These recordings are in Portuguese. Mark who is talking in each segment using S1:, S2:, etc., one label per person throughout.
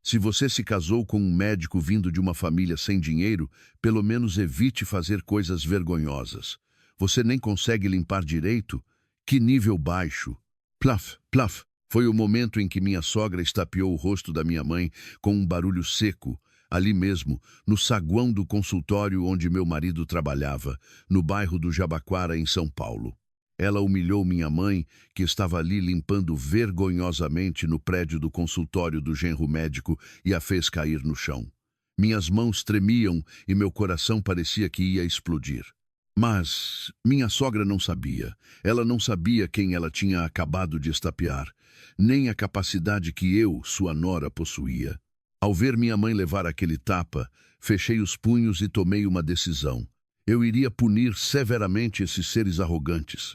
S1: Se você se casou com um médico vindo de uma família sem dinheiro, pelo menos evite fazer coisas vergonhosas. Você nem consegue limpar direito? Que nível baixo! Plaf, plaf! Foi o momento em que minha sogra estapeou o rosto da minha mãe com um barulho seco, ali mesmo, no saguão do consultório onde meu marido trabalhava, no bairro do Jabaquara, em São Paulo. Ela humilhou minha mãe, que estava ali limpando vergonhosamente no prédio do consultório do genro médico, e a fez cair no chão. Minhas mãos tremiam e meu coração parecia que ia explodir. Mas minha sogra não sabia. Ela não sabia quem ela tinha acabado de estapear, nem a capacidade que eu, sua nora, possuía. Ao ver minha mãe levar aquele tapa, fechei os punhos e tomei uma decisão. Eu iria punir severamente esses seres arrogantes.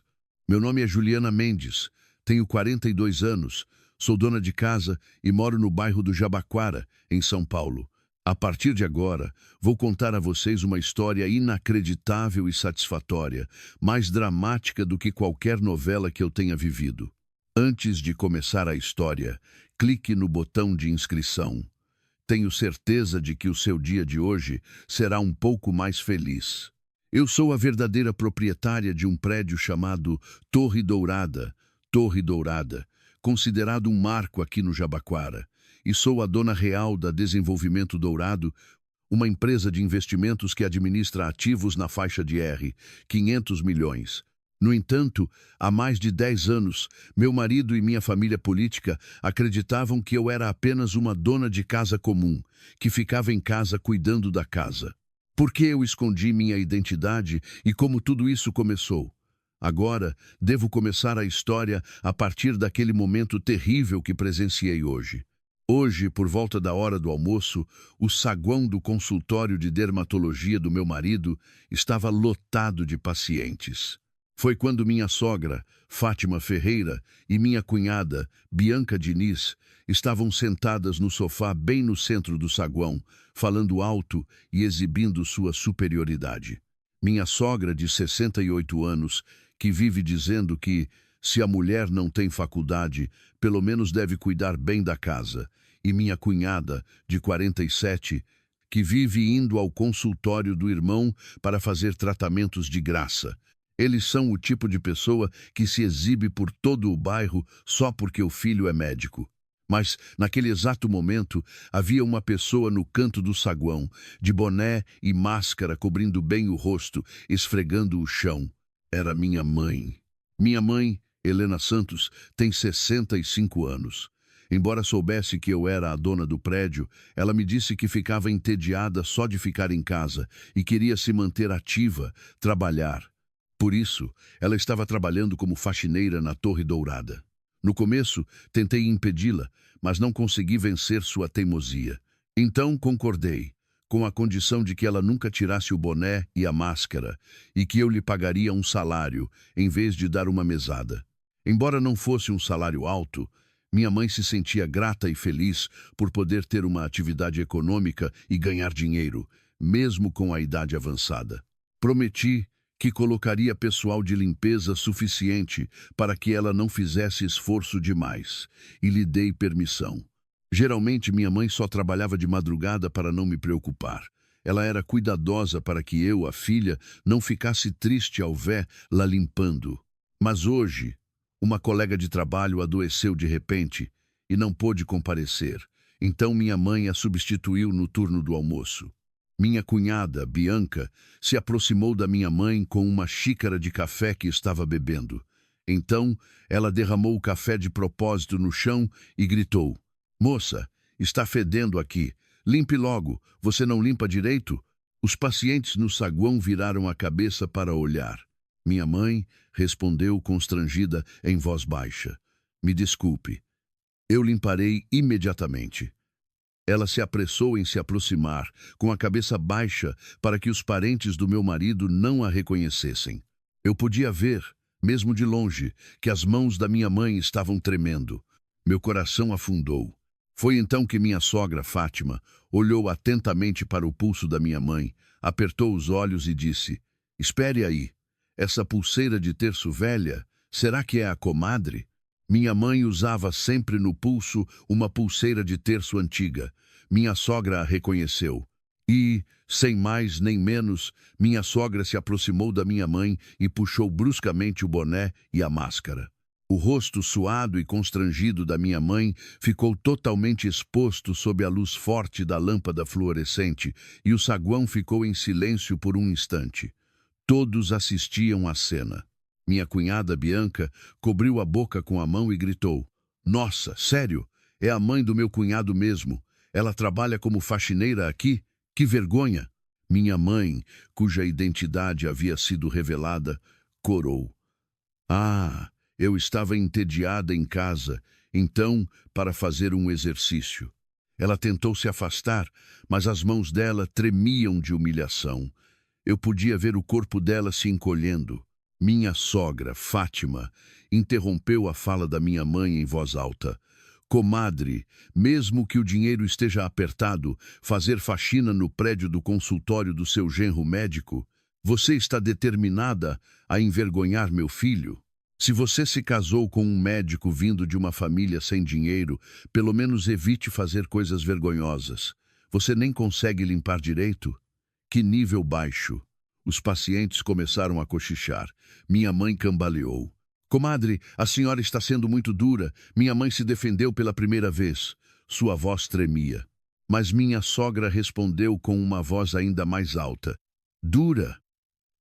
S1: Meu nome é Juliana Mendes, tenho 42 anos, sou dona de casa e moro no bairro do Jabaquara, em São Paulo. A partir de agora, vou contar a vocês uma história inacreditável e satisfatória, mais dramática do que qualquer novela que eu tenha vivido. Antes de começar a história, clique no botão de inscrição. Tenho certeza de que o seu dia de hoje será um pouco mais feliz. Eu sou a verdadeira proprietária de um prédio chamado Torre Dourada, considerado um marco aqui no Jabaquara, e sou a dona real da Desenvolvimento Dourado, uma empresa de investimentos que administra ativos na faixa de R$ 500 milhões. No entanto, há mais de 10 anos, meu marido e minha família política acreditavam que eu era apenas uma dona de casa comum, que ficava em casa cuidando da casa. Por que eu escondi minha identidade e como tudo isso começou? Agora, devo começar a história a partir daquele momento terrível que presenciei hoje. Hoje, por volta da hora do almoço, o saguão do consultório de dermatologia do meu marido estava lotado de pacientes. Foi quando minha sogra, Fátima Ferreira, e minha cunhada, Bianca Diniz, estavam sentadas no sofá bem no centro do saguão, falando alto e exibindo sua superioridade. Minha sogra, de 68 anos, que vive dizendo que, se a mulher não tem faculdade, pelo menos deve cuidar bem da casa, e minha cunhada, de 47, que vive indo ao consultório do irmão para fazer tratamentos de graça. Eles são o tipo de pessoa que se exibe por todo o bairro só porque o filho é médico. Mas, naquele exato momento, havia uma pessoa no canto do saguão, de boné e máscara cobrindo bem o rosto, esfregando o chão. Era minha mãe. Minha mãe, Helena Santos, tem 65 anos. Embora soubesse que eu era a dona do prédio, ela me disse que ficava entediada só de ficar em casa e queria se manter ativa, trabalhar. Por isso, ela estava trabalhando como faxineira na Torre Dourada. No começo, tentei impedi-la, mas não consegui vencer sua teimosia. Então concordei, com a condição de que ela nunca tirasse o boné e a máscara, e que eu lhe pagaria um salário, em vez de dar uma mesada. Embora não fosse um salário alto, minha mãe se sentia grata e feliz por poder ter uma atividade econômica e ganhar dinheiro, mesmo com a idade avançada. Prometi que colocaria pessoal de limpeza suficiente para que ela não fizesse esforço demais, e lhe dei permissão. Geralmente minha mãe só trabalhava de madrugada para não me preocupar. Ela era cuidadosa para que eu, a filha, não ficasse triste ao vê-la limpando. Mas hoje, uma colega de trabalho adoeceu de repente e não pôde comparecer. Então minha mãe a substituiu no turno do almoço. Minha cunhada, Bianca, se aproximou da minha mãe com uma xícara de café que estava bebendo. Então, ela derramou o café de propósito no chão e gritou: "Moça, está fedendo aqui. Limpe logo. Você não limpa direito?" Os pacientes no saguão viraram a cabeça para olhar. Minha mãe respondeu constrangida em voz baixa: "Me desculpe. Eu limparei imediatamente." Ela se apressou em se aproximar, com a cabeça baixa, para que os parentes do meu marido não a reconhecessem. Eu podia ver, mesmo de longe, que as mãos da minha mãe estavam tremendo. Meu coração afundou. Foi então que minha sogra, Fátima, olhou atentamente para o pulso da minha mãe, apertou os olhos e disse: "Espere aí. Essa pulseira de terço velha, será que é a comadre?" Minha mãe usava sempre no pulso uma pulseira de terço antiga. Minha sogra a reconheceu. E, sem mais nem menos, minha sogra se aproximou da minha mãe e puxou bruscamente o boné e a máscara. O rosto suado e constrangido da minha mãe ficou totalmente exposto sob a luz forte da lâmpada fluorescente e o saguão ficou em silêncio por um instante. Todos assistiam à cena. Minha cunhada Bianca cobriu a boca com a mão e gritou: "Nossa, sério? É a mãe do meu cunhado mesmo. Ela trabalha como faxineira aqui? Que vergonha!" Minha mãe, cuja identidade havia sido revelada, corou: "Ah, eu estava entediada em casa, então, para fazer um exercício." Ela tentou se afastar, mas as mãos dela tremiam de humilhação. Eu podia ver o corpo dela se encolhendo. Minha sogra, Fátima, interrompeu a fala da minha mãe em voz alta: "Comadre, mesmo que o dinheiro esteja apertado, fazer faxina no prédio do consultório do seu genro médico, você está determinada a envergonhar meu filho? Se você se casou com um médico vindo de uma família sem dinheiro, pelo menos evite fazer coisas vergonhosas. Você nem consegue limpar direito? Que nível baixo!" Os pacientes começaram a cochichar. Minha mãe cambaleou: "Comadre, a senhora está sendo muito dura. Minha mãe se defendeu pela primeira vez." Sua voz tremia. Mas minha sogra respondeu com uma voz ainda mais alta: "Dura?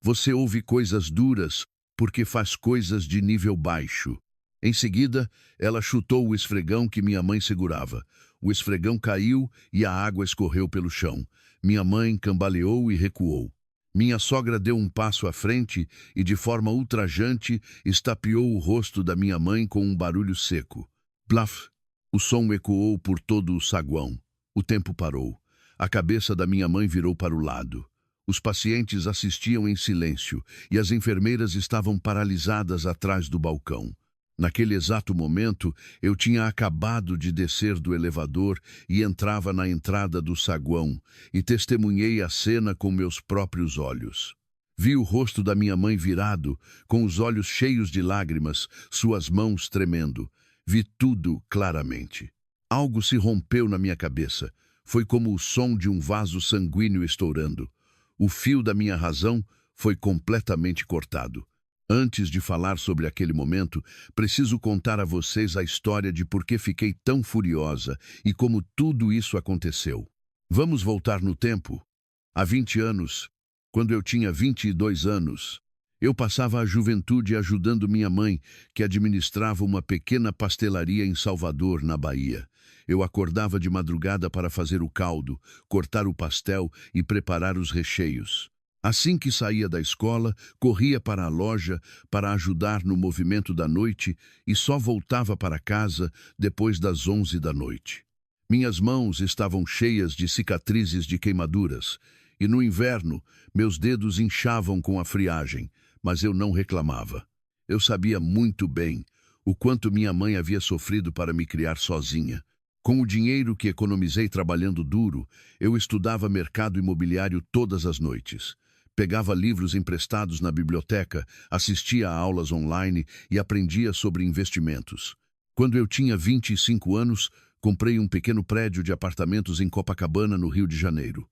S1: Você ouve coisas duras porque faz coisas de nível baixo." Em seguida, ela chutou o esfregão que minha mãe segurava. O esfregão caiu e a água escorreu pelo chão. Minha mãe cambaleou e recuou. Minha sogra deu um passo à frente e, de forma ultrajante, estapeou o rosto da minha mãe com um barulho seco. Plaf! O som ecoou por todo o saguão. O tempo parou. A cabeça da minha mãe virou para o lado. Os pacientes assistiam em silêncio e as enfermeiras estavam paralisadas atrás do balcão. Naquele exato momento, eu tinha acabado de descer do elevador e entrava na entrada do saguão e testemunhei a cena com meus próprios olhos. Vi o rosto da minha mãe virado, com os olhos cheios de lágrimas, suas mãos tremendo. Vi tudo claramente. Algo se rompeu na minha cabeça. Foi como o som de um vaso sanguíneo estourando. O fio da minha razão foi completamente cortado. Antes de falar sobre aquele momento, preciso contar a vocês a história de por que fiquei tão furiosa e como tudo isso aconteceu. Vamos voltar no tempo. Há 20 anos, quando eu tinha 22 anos, eu passava a juventude ajudando minha mãe, que administrava uma pequena pastelaria em Salvador, na Bahia. Eu acordava de madrugada para fazer o caldo, cortar o pastel e preparar os recheios. Assim que saía da escola, corria para a loja para ajudar no movimento da noite e só voltava para casa depois das 11 da noite. Minhas mãos estavam cheias de cicatrizes de queimaduras e no inverno meus dedos inchavam com a friagem, mas eu não reclamava. Eu sabia muito bem o quanto minha mãe havia sofrido para me criar sozinha. Com o dinheiro que economizei trabalhando duro, eu estudava mercado imobiliário todas as noites. Pegava livros emprestados na biblioteca, assistia a aulas online e aprendia sobre investimentos. Quando eu tinha 25 anos, comprei um pequeno prédio de apartamentos em Copacabana, no Rio de Janeiro.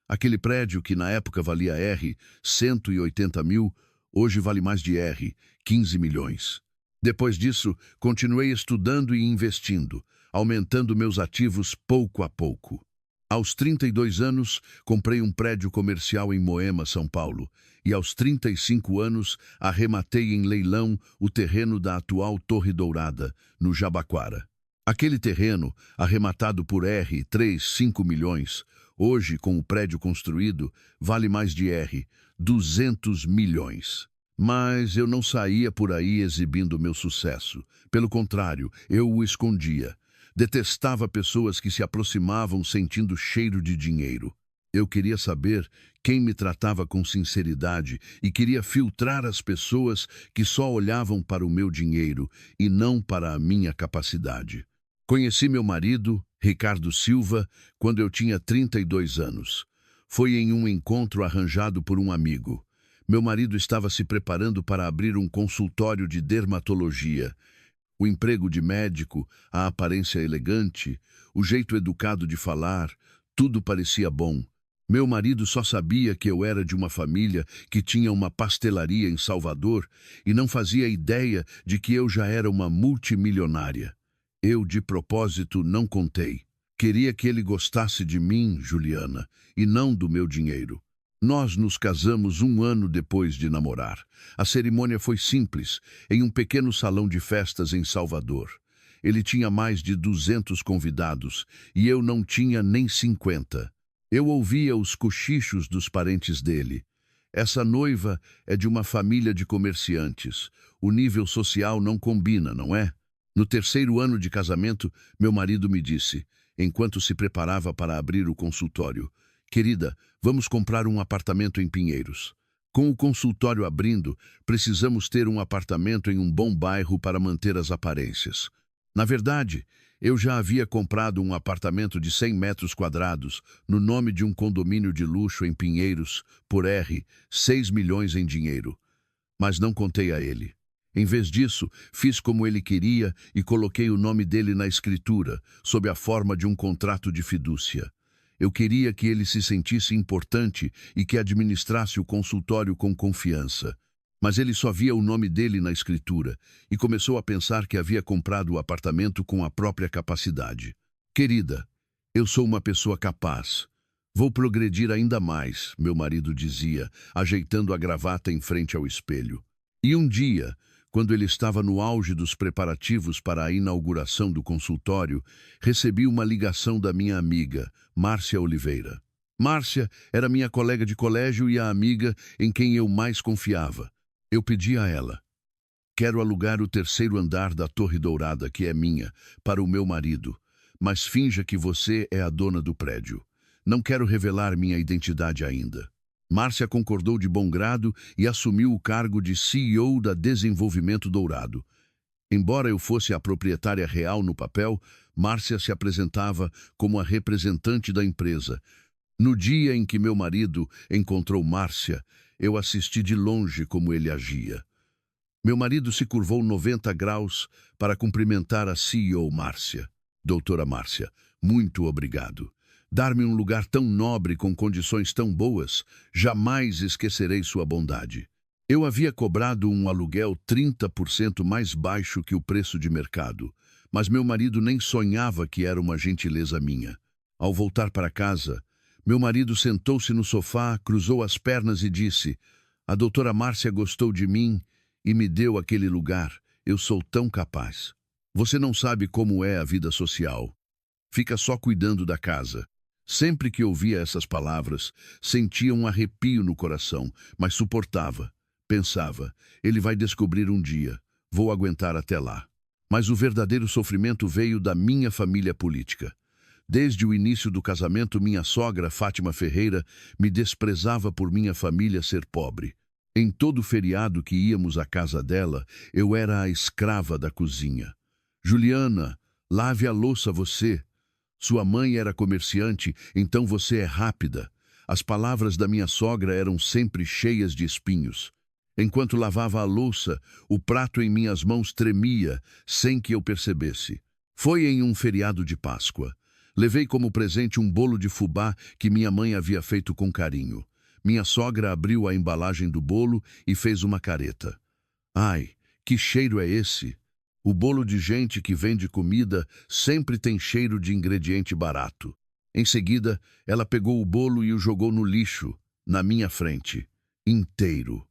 S1: Aquele prédio, que na época valia R$ 180 mil, hoje vale mais de R$ 15 milhões. Depois disso, continuei estudando e investindo, aumentando meus ativos pouco a pouco. Aos 32 anos, comprei um prédio comercial em Moema, São Paulo, e aos 35 anos, arrematei em leilão o terreno da atual Torre Dourada, no Jabaquara. Aquele terreno, arrematado por R$ 3,5 milhões, hoje, com o prédio construído, vale mais de R$ 200 milhões. Mas eu não saía por aí exibindo meu sucesso. Pelo contrário, eu o escondia. Detestava pessoas que se aproximavam sentindo cheiro de dinheiro. Eu queria saber quem me tratava com sinceridade e queria filtrar as pessoas que só olhavam para o meu dinheiro e não para a minha capacidade. Conheci meu marido, Ricardo Silva, quando eu tinha 32 anos. Foi em um encontro arranjado por um amigo. Meu marido estava se preparando para abrir um consultório de dermatologia. O emprego de médico, a aparência elegante, o jeito educado de falar, tudo parecia bom. Meu marido só sabia que eu era de uma família que tinha uma pastelaria em Salvador e não fazia ideia de que eu já era uma multimilionária. Eu, de propósito, não contei. Queria que ele gostasse de mim, Juliana, e não do meu dinheiro. Nós nos casamos 1 ano depois de namorar. A cerimônia foi simples, em um pequeno salão de festas em Salvador. Ele tinha mais de 200 convidados e eu não tinha nem 50. Eu ouvia os cochichos dos parentes dele. Essa noiva é de uma família de comerciantes. O nível social não combina, não é? No 3º ano de casamento, meu marido me disse, enquanto se preparava para abrir o consultório: "Querida, vamos comprar um apartamento em Pinheiros. Com o consultório abrindo, precisamos ter um apartamento em um bom bairro para manter as aparências." Na verdade, eu já havia comprado um apartamento de 100 metros quadrados, no nome de um condomínio de luxo em Pinheiros, por 6 milhões em dinheiro. Mas não contei a ele. Em vez disso, fiz como ele queria e coloquei o nome dele na escritura, sob a forma de um contrato de fidúcia. Eu queria que ele se sentisse importante e que administrasse o consultório com confiança. Mas ele só via o nome dele na escritura e começou a pensar que havia comprado o apartamento com a própria capacidade. "Querida, eu sou uma pessoa capaz. Vou progredir ainda mais", meu marido dizia, ajeitando a gravata em frente ao espelho. E um dia, quando ele estava no auge dos preparativos para a inauguração do consultório, recebi uma ligação da minha amiga, Márcia Oliveira. Márcia era minha colega de colégio e a amiga em quem eu mais confiava. Eu pedi a ela: "Quero alugar o 3º andar da Torre Dourada, que é minha, para o meu marido, mas finja que você é a dona do prédio. Não quero revelar minha identidade ainda." Márcia concordou de bom grado e assumiu o cargo de CEO da Desenvolvimento Dourado. Embora eu fosse a proprietária real no papel, Márcia se apresentava como a representante da empresa. No dia em que meu marido encontrou Márcia, eu assisti de longe como ele agia. Meu marido se curvou 90 graus para cumprimentar a CEO Márcia. "Doutora Márcia, muito obrigado. Dar-me um lugar tão nobre com condições tão boas, jamais esquecerei sua bondade." Eu havia cobrado um aluguel 30% mais baixo que o preço de mercado, mas meu marido nem sonhava que era uma gentileza minha. Ao voltar para casa, meu marido sentou-se no sofá, cruzou as pernas e disse: "A doutora Márcia gostou de mim e me deu aquele lugar. Eu sou tão capaz. Você não sabe como é a vida social. Fica só cuidando da casa." Sempre que ouvia essas palavras, sentia um arrepio no coração, mas suportava. Pensava: ele vai descobrir um dia, vou aguentar até lá. Mas o verdadeiro sofrimento veio da minha família política. Desde o início do casamento, minha sogra, Fátima Ferreira, me desprezava por minha família ser pobre. Em todo feriado que íamos à casa dela, eu era a escrava da cozinha. "Juliana, lave a louça você. Sua mãe era comerciante, então você é rápida." As palavras da minha sogra eram sempre cheias de espinhos. Enquanto lavava a louça, o prato em minhas mãos tremia, sem que eu percebesse. Foi em um feriado de Páscoa. Levei como presente um bolo de fubá que minha mãe havia feito com carinho. Minha sogra abriu a embalagem do bolo e fez uma careta. "Ai, que cheiro é esse? O bolo de gente que vende comida sempre tem cheiro de ingrediente barato." Em seguida, ela pegou o bolo e o jogou no lixo, na minha frente, inteiro.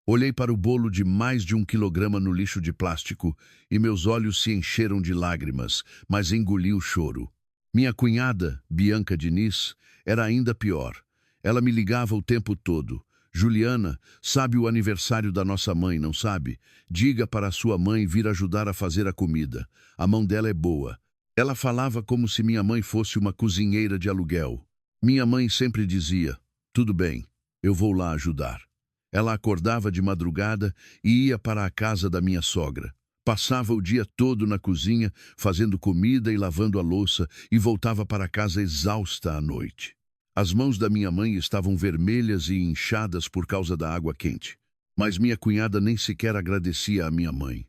S1: Olhei para o bolo de mais de 1 quilograma no lixo de plástico e meus olhos se encheram de lágrimas, mas engoli o choro. Minha cunhada, Bianca Diniz, era ainda pior. Ela me ligava o tempo todo. "Juliana, sabe o aniversário da nossa mãe, não sabe? Diga para a sua mãe vir ajudar a fazer a comida. A mão dela é boa." Ela falava como se minha mãe fosse uma cozinheira de aluguel. Minha mãe sempre dizia: "Tudo bem, eu vou lá ajudar." Ela acordava de madrugada e ia para a casa da minha sogra. Passava o dia todo na cozinha, fazendo comida e lavando a louça, e voltava para casa exausta à noite. As mãos da minha mãe estavam vermelhas e inchadas por causa da água quente. Mas minha cunhada nem sequer agradecia à minha mãe.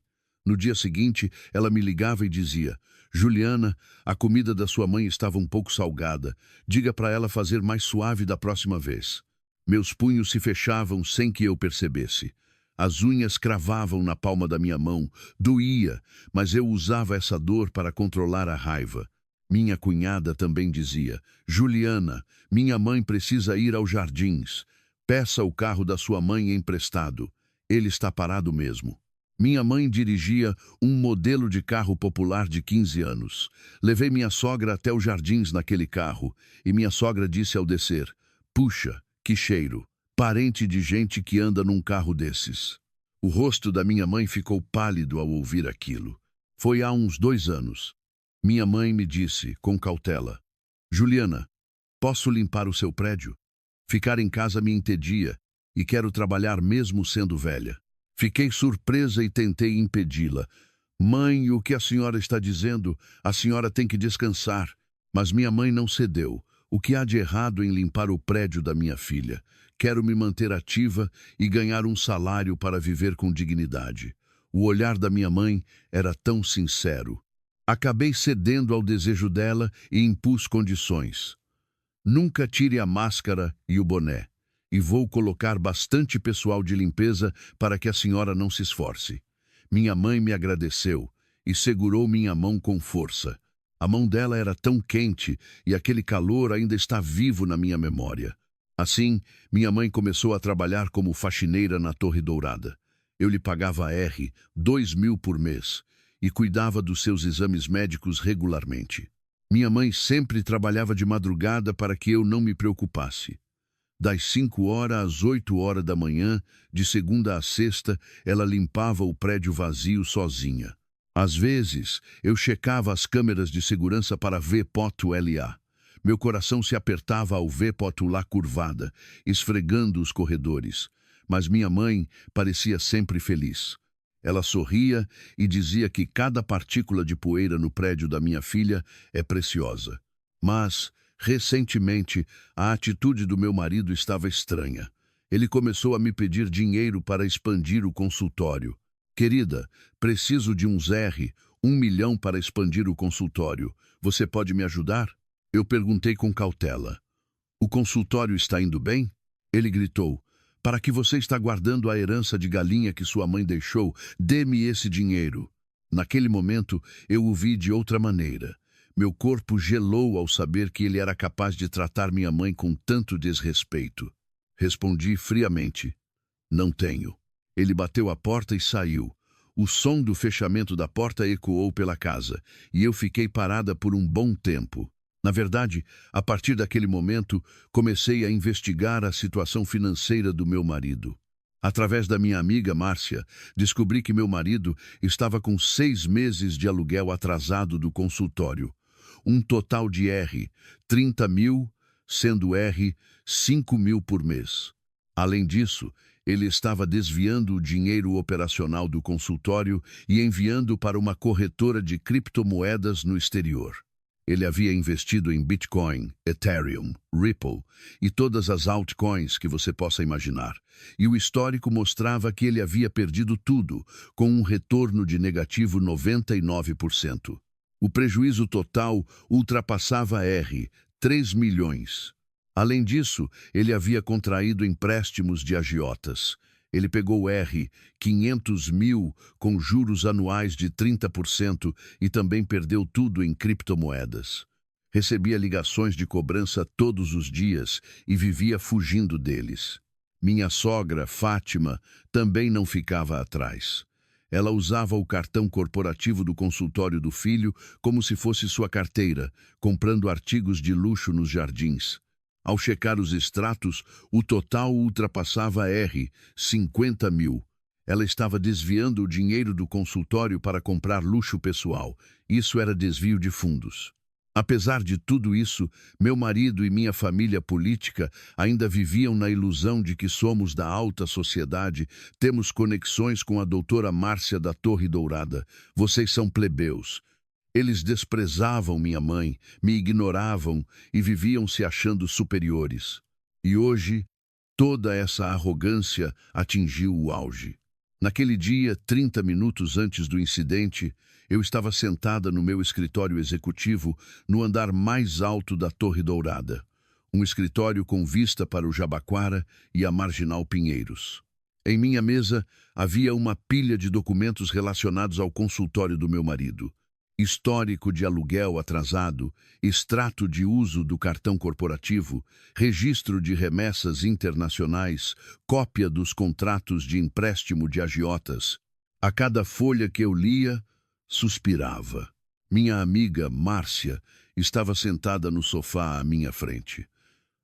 S1: No dia seguinte, ela me ligava e dizia: Juliana, a comida da sua mãe estava um pouco salgada. Diga para ela fazer mais suave da próxima vez. Meus punhos se fechavam sem que eu percebesse. As unhas cravavam na palma da minha mão. Doía, mas eu usava essa dor para controlar a raiva. Minha cunhada também dizia: Juliana, minha mãe precisa ir aos jardins. Peça o carro da sua mãe emprestado. Ele está parado mesmo. Minha mãe dirigia um modelo de carro popular de 15 anos. Levei minha sogra até os jardins naquele carro e minha sogra disse ao descer: Puxa, que cheiro! Parente de gente que anda num carro desses. O rosto da minha mãe ficou pálido ao ouvir aquilo. Foi há uns 2 anos. Minha mãe me disse, com cautela: Juliana, posso limpar o seu prédio? Ficar em casa me entedia e quero trabalhar mesmo sendo velha. Fiquei surpresa e tentei impedi-la. Mãe, o que a senhora está dizendo? A senhora tem que descansar. Mas minha mãe não cedeu. O que há de errado em limpar o prédio da minha filha? Quero me manter ativa e ganhar um salário para viver com dignidade. O olhar da minha mãe era tão sincero. Acabei cedendo ao desejo dela e impus condições. Nunca tire a máscara e o boné. E vou colocar bastante pessoal de limpeza para que a senhora não se esforce. Minha mãe me agradeceu e segurou minha mão com força. A mão dela era tão quente e aquele calor ainda está vivo na minha memória. Assim, minha mãe começou a trabalhar como faxineira na Torre Dourada. Eu lhe pagava R$ 2.000 por mês e cuidava dos seus exames médicos regularmente. Minha mãe sempre trabalhava de madrugada para que eu não me preocupasse. Das 5 horas às 8 horas da manhã, de segunda a sexta, ela limpava o prédio vazio sozinha. Às vezes, eu checava as câmeras de segurança para ver.la. Meu coração se apertava ao ver.la curvada, esfregando os corredores. Mas minha mãe parecia sempre feliz. Ela sorria e dizia que cada partícula de poeira no prédio da minha filha é preciosa. Mas, recentemente, a atitude do meu marido estava estranha. Ele começou a me pedir dinheiro para expandir o consultório. Querida, preciso de uns R$ 1 milhão para expandir o consultório. Você pode me ajudar? Eu perguntei com cautela. O consultório está indo bem? Ele gritou. Para que você está guardando a herança de galinha que sua mãe deixou, dê-me esse dinheiro. Naquele momento, eu o vi de outra maneira. Meu corpo gelou ao saber que ele era capaz de tratar minha mãe com tanto desrespeito. Respondi friamente: Não tenho. Ele bateu a porta e saiu. O som do fechamento da porta ecoou pela casa, e eu fiquei parada por um bom tempo. Na verdade, a partir daquele momento, comecei a investigar a situação financeira do meu marido. Através da minha amiga Márcia, descobri que meu marido estava com 6 meses de aluguel atrasado do consultório. Um total de R$ 30.000, sendo R$ 5.000 por mês. Além disso, ele estava desviando o dinheiro operacional do consultório e enviando para uma corretora de criptomoedas no exterior. Ele havia investido em Bitcoin, Ethereum, Ripple e todas as altcoins que você possa imaginar. E o histórico mostrava que ele havia perdido tudo, com um retorno de negativo 99%. O prejuízo total ultrapassava R$ 3 milhões. Além disso, ele havia contraído empréstimos de agiotas. Ele pegou R$ 500.000 com juros anuais de 30% e também perdeu tudo em criptomoedas. Recebia ligações de cobrança todos os dias e vivia fugindo deles. Minha sogra, Fátima, também não ficava atrás. Ela usava o cartão corporativo do consultório do filho como se fosse sua carteira, comprando artigos de luxo nos jardins. Ao checar os extratos, o total ultrapassava R$ 50.000. Ela estava desviando o dinheiro do consultório para comprar luxo pessoal. Isso era desvio de fundos. Apesar de tudo isso, meu marido e minha família política ainda viviam na ilusão de que somos da alta sociedade, temos conexões com a doutora Márcia da Torre Dourada. Vocês são plebeus. Eles desprezavam minha mãe, me ignoravam e viviam se achando superiores. E hoje, toda essa arrogância atingiu o auge. Naquele dia, 30 minutos antes do incidente, eu estava sentada no meu escritório executivo no andar mais alto da Torre Dourada, um escritório com vista para o Jabaquara e a Marginal Pinheiros. Em minha mesa havia uma pilha de documentos relacionados ao consultório do meu marido. Histórico de aluguel atrasado, extrato de uso do cartão corporativo, registro de remessas internacionais, cópia dos contratos de empréstimo de agiotas. A cada folha que eu lia, suspirava. Minha amiga, Márcia, estava sentada no sofá à minha frente.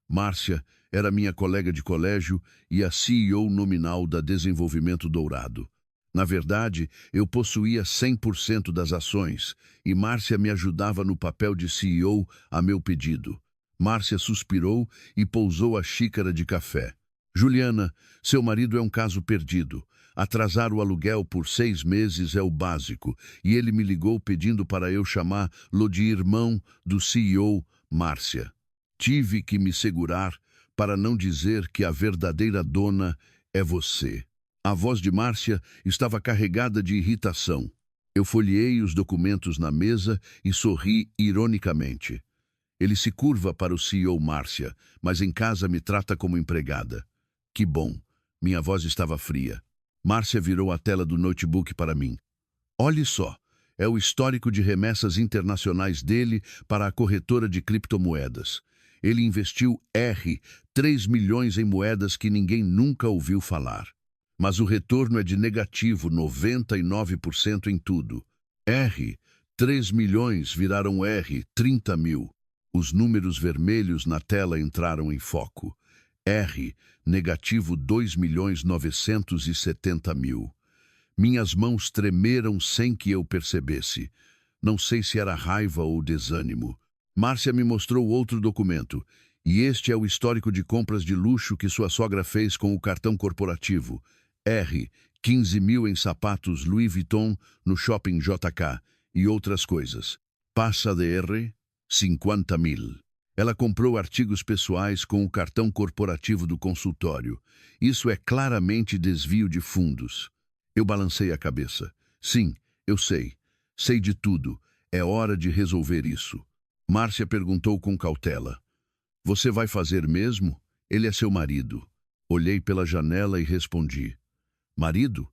S1: Márcia era minha colega de colégio e a CEO nominal da Desenvolvimento Dourado. Na verdade, eu possuía 100% das ações e Márcia me ajudava no papel de CEO a meu pedido. Márcia suspirou e pousou a xícara de café. Juliana, seu marido é um caso perdido. Atrasar o aluguel por 6 meses é o básico e ele me ligou pedindo para eu chamá-lo de irmão do CEO, Márcia. Tive que me segurar para não dizer que a verdadeira dona é você. A voz de Márcia estava carregada de irritação. Eu folheei os documentos na mesa e sorri ironicamente. Ele se curva para o CEO Márcia, mas em casa me trata como empregada. Que bom. Minha voz estava fria. Márcia virou a tela do notebook para mim. Olhe só, é o histórico de remessas internacionais dele para a corretora de criptomoedas. Ele investiu 3 milhões em moedas que ninguém nunca ouviu falar. Mas o retorno é de negativo 99% em tudo. 3 milhões viraram 30 mil. Os números vermelhos na tela entraram em foco. Negativo 2.970.000. Minhas mãos tremeram sem que eu percebesse. Não sei se era raiva ou desânimo. Márcia me mostrou outro documento. E este é o histórico de compras de luxo que sua sogra fez com o cartão corporativo. 15 mil em sapatos Louis Vuitton no shopping JK e outras coisas. Passa de 50 mil. Ela comprou artigos pessoais com o cartão corporativo do consultório. Isso é claramente desvio de fundos. Eu balancei a cabeça. Sim, eu sei. Sei de tudo. É hora de resolver isso. Márcia perguntou com cautela. Você vai fazer mesmo? Ele é seu marido. Olhei pela janela e respondi. Marido?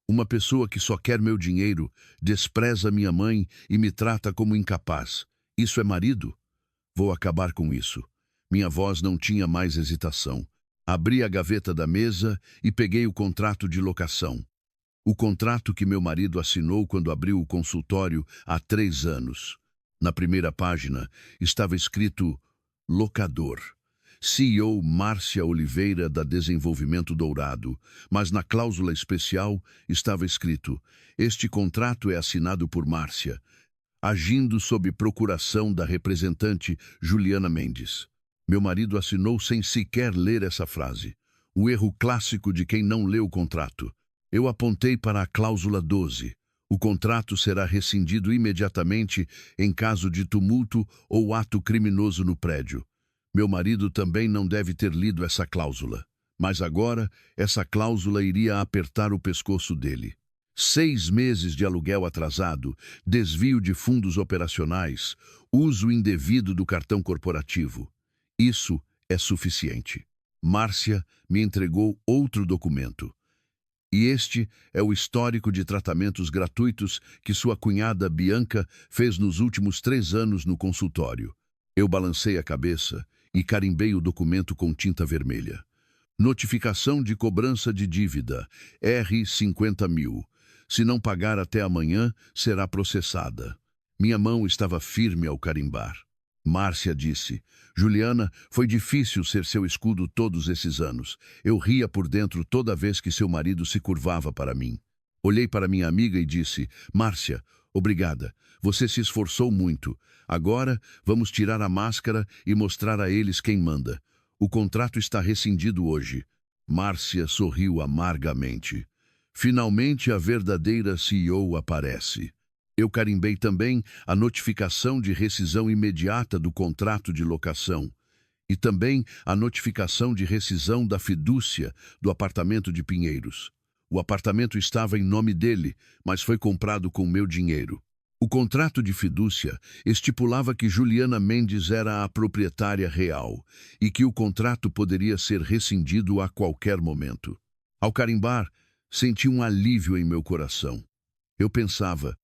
S1: Uma pessoa que só quer meu dinheiro, despreza minha mãe e me trata como incapaz. Isso é marido? Vou acabar com isso. Minha voz não tinha mais hesitação. Abri a gaveta da mesa e peguei o contrato de locação. O contrato que meu marido assinou quando abriu o consultório há 3 anos. Na primeira página estava escrito locador. CEO Márcia Oliveira da Desenvolvimento Dourado, mas na cláusula especial estava escrito: este contrato é assinado por Márcia, agindo sob procuração da representante Juliana Mendes. Meu marido assinou sem sequer ler essa frase. O erro clássico de quem não lê o contrato. Eu apontei para a cláusula 12. O contrato será rescindido imediatamente em caso de tumulto ou ato criminoso no prédio. Meu marido também não deve ter lido essa cláusula. Mas agora, essa cláusula iria apertar o pescoço dele. 6 meses de aluguel atrasado, desvio de fundos operacionais, uso indevido do cartão corporativo. Isso é suficiente. Márcia me entregou outro documento. E este é o histórico de tratamentos gratuitos que sua cunhada Bianca fez nos últimos 3 anos no consultório. Eu balancei a cabeça e carimbei o documento com tinta vermelha. Notificação de cobrança de dívida, 50 mil. Se não pagar até amanhã, será processada. Minha mão estava firme ao carimbar. Márcia disse, Juliana, foi difícil ser seu escudo todos esses anos. Eu ria por dentro toda vez que seu marido se curvava para mim. Olhei para minha amiga e disse, Márcia, obrigada. Você se esforçou muito. Agora, vamos tirar a máscara e mostrar a eles quem manda. O contrato está rescindido hoje. Márcia sorriu amargamente. Finalmente a verdadeira CEO aparece. Eu carimbei também a notificação de rescisão imediata do contrato de locação e também a notificação de rescisão da fidúcia do apartamento de Pinheiros. O apartamento estava em nome dele, mas foi comprado com meu dinheiro. O contrato de fidúcia estipulava que Juliana Mendes era a proprietária real e que o contrato poderia ser rescindido a qualquer momento. Ao carimbar, senti um alívio em meu coração. Eu pensava,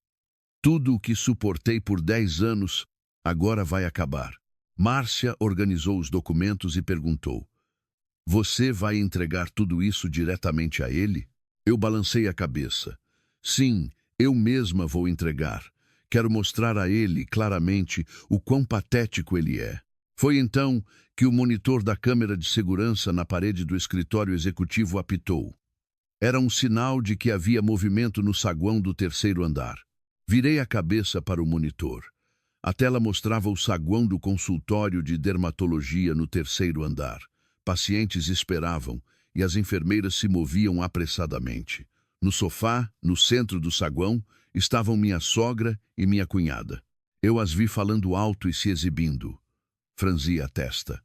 S1: tudo o que suportei por 10 anos agora vai acabar. Márcia organizou os documentos e perguntou: "Você vai entregar tudo isso diretamente a ele?" Eu balancei a cabeça. Sim, eu mesma vou entregar. Quero mostrar a ele claramente o quão patético ele é. Foi então que o monitor da câmera de segurança na parede do escritório executivo apitou. Era um sinal de que havia movimento no saguão do terceiro andar. Virei a cabeça para o monitor. A tela mostrava o saguão do consultório de dermatologia no terceiro andar. Pacientes esperavam e as enfermeiras se moviam apressadamente. No sofá, no centro do saguão, estavam minha sogra e minha cunhada. Eu as vi falando alto e se exibindo. Franzi a testa.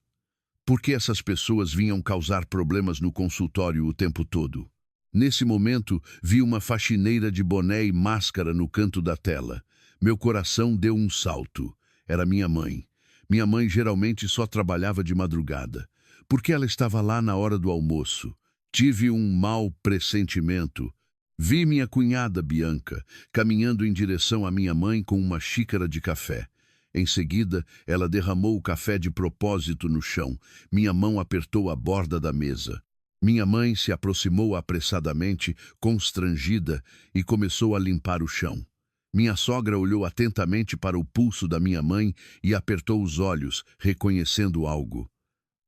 S1: Por que essas pessoas vinham causar problemas no consultório o tempo todo? Nesse momento, vi uma faxineira de boné e máscara no canto da tela. Meu coração deu um salto. Era minha mãe. Minha mãe geralmente só trabalhava de madrugada. Por que ela estava lá na hora do almoço? Tive um mau pressentimento. Vi minha cunhada Bianca caminhando em direção à minha mãe com uma xícara de café. Em seguida, ela derramou o café de propósito no chão. Minha mão apertou a borda da mesa. Minha mãe se aproximou apressadamente, constrangida, e começou a limpar o chão. Minha sogra olhou atentamente para o pulso da minha mãe e apertou os olhos, reconhecendo algo.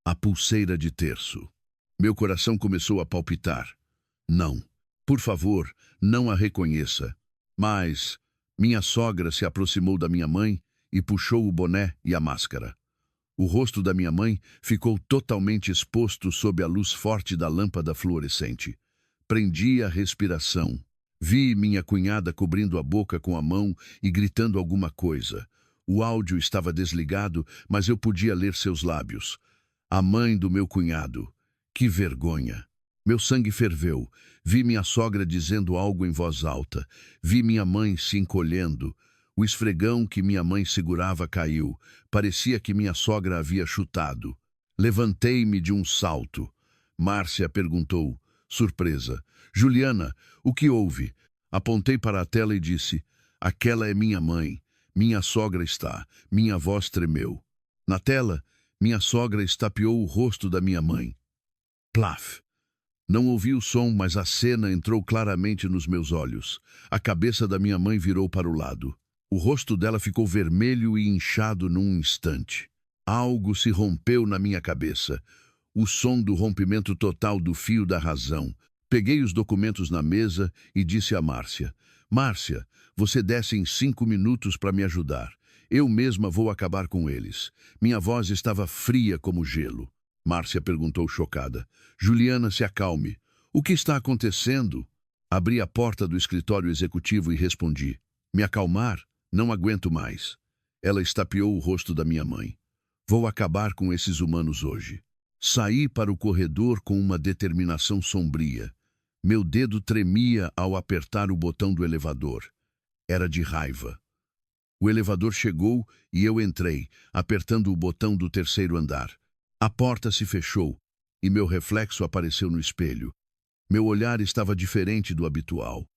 S1: A pulseira de terço. Meu coração começou a palpitar. Não. Por favor, não a reconheça. Mas minha sogra se aproximou da minha mãe e puxou o boné e a máscara. O rosto da minha mãe ficou totalmente exposto sob a luz forte da lâmpada fluorescente. Prendi a respiração. Vi minha cunhada cobrindo a boca com a mão e gritando alguma coisa. O áudio estava desligado, mas eu podia ler seus lábios. A mãe do meu cunhado. Que vergonha! Meu sangue ferveu. Vi minha sogra dizendo algo em voz alta. Vi minha mãe se encolhendo. O esfregão que minha mãe segurava caiu. Parecia que minha sogra havia chutado. Levantei-me de um salto. Márcia perguntou, surpresa: "Juliana, o que houve?" Apontei para a tela e disse: "Aquela é minha mãe. Minha sogra está." Minha voz tremeu. Na tela, minha sogra estapeou o rosto da minha mãe. Plaf! Não ouvi o som, mas a cena entrou claramente nos meus olhos. A cabeça da minha mãe virou para o lado. O rosto dela ficou vermelho e inchado num instante. Algo se rompeu na minha cabeça. O som do rompimento total do fio da razão. Peguei os documentos na mesa e disse a Márcia: "Márcia, você desce em 5 minutos para me ajudar. Eu mesma vou acabar com eles." Minha voz estava fria como gelo. Márcia perguntou chocada: "Juliana, se acalme. O que está acontecendo?" Abri a porta do escritório executivo e respondi: "Me acalmar? Não aguento mais." Ela estapeou o rosto da minha mãe. "Vou acabar com esses humanos hoje." Saí para o corredor com uma determinação sombria. Meu dedo tremia ao apertar o botão do elevador. Era de raiva. O elevador chegou e eu entrei, apertando o botão do terceiro andar. A porta se fechou e meu reflexo apareceu no espelho. Meu olhar estava diferente do habitual.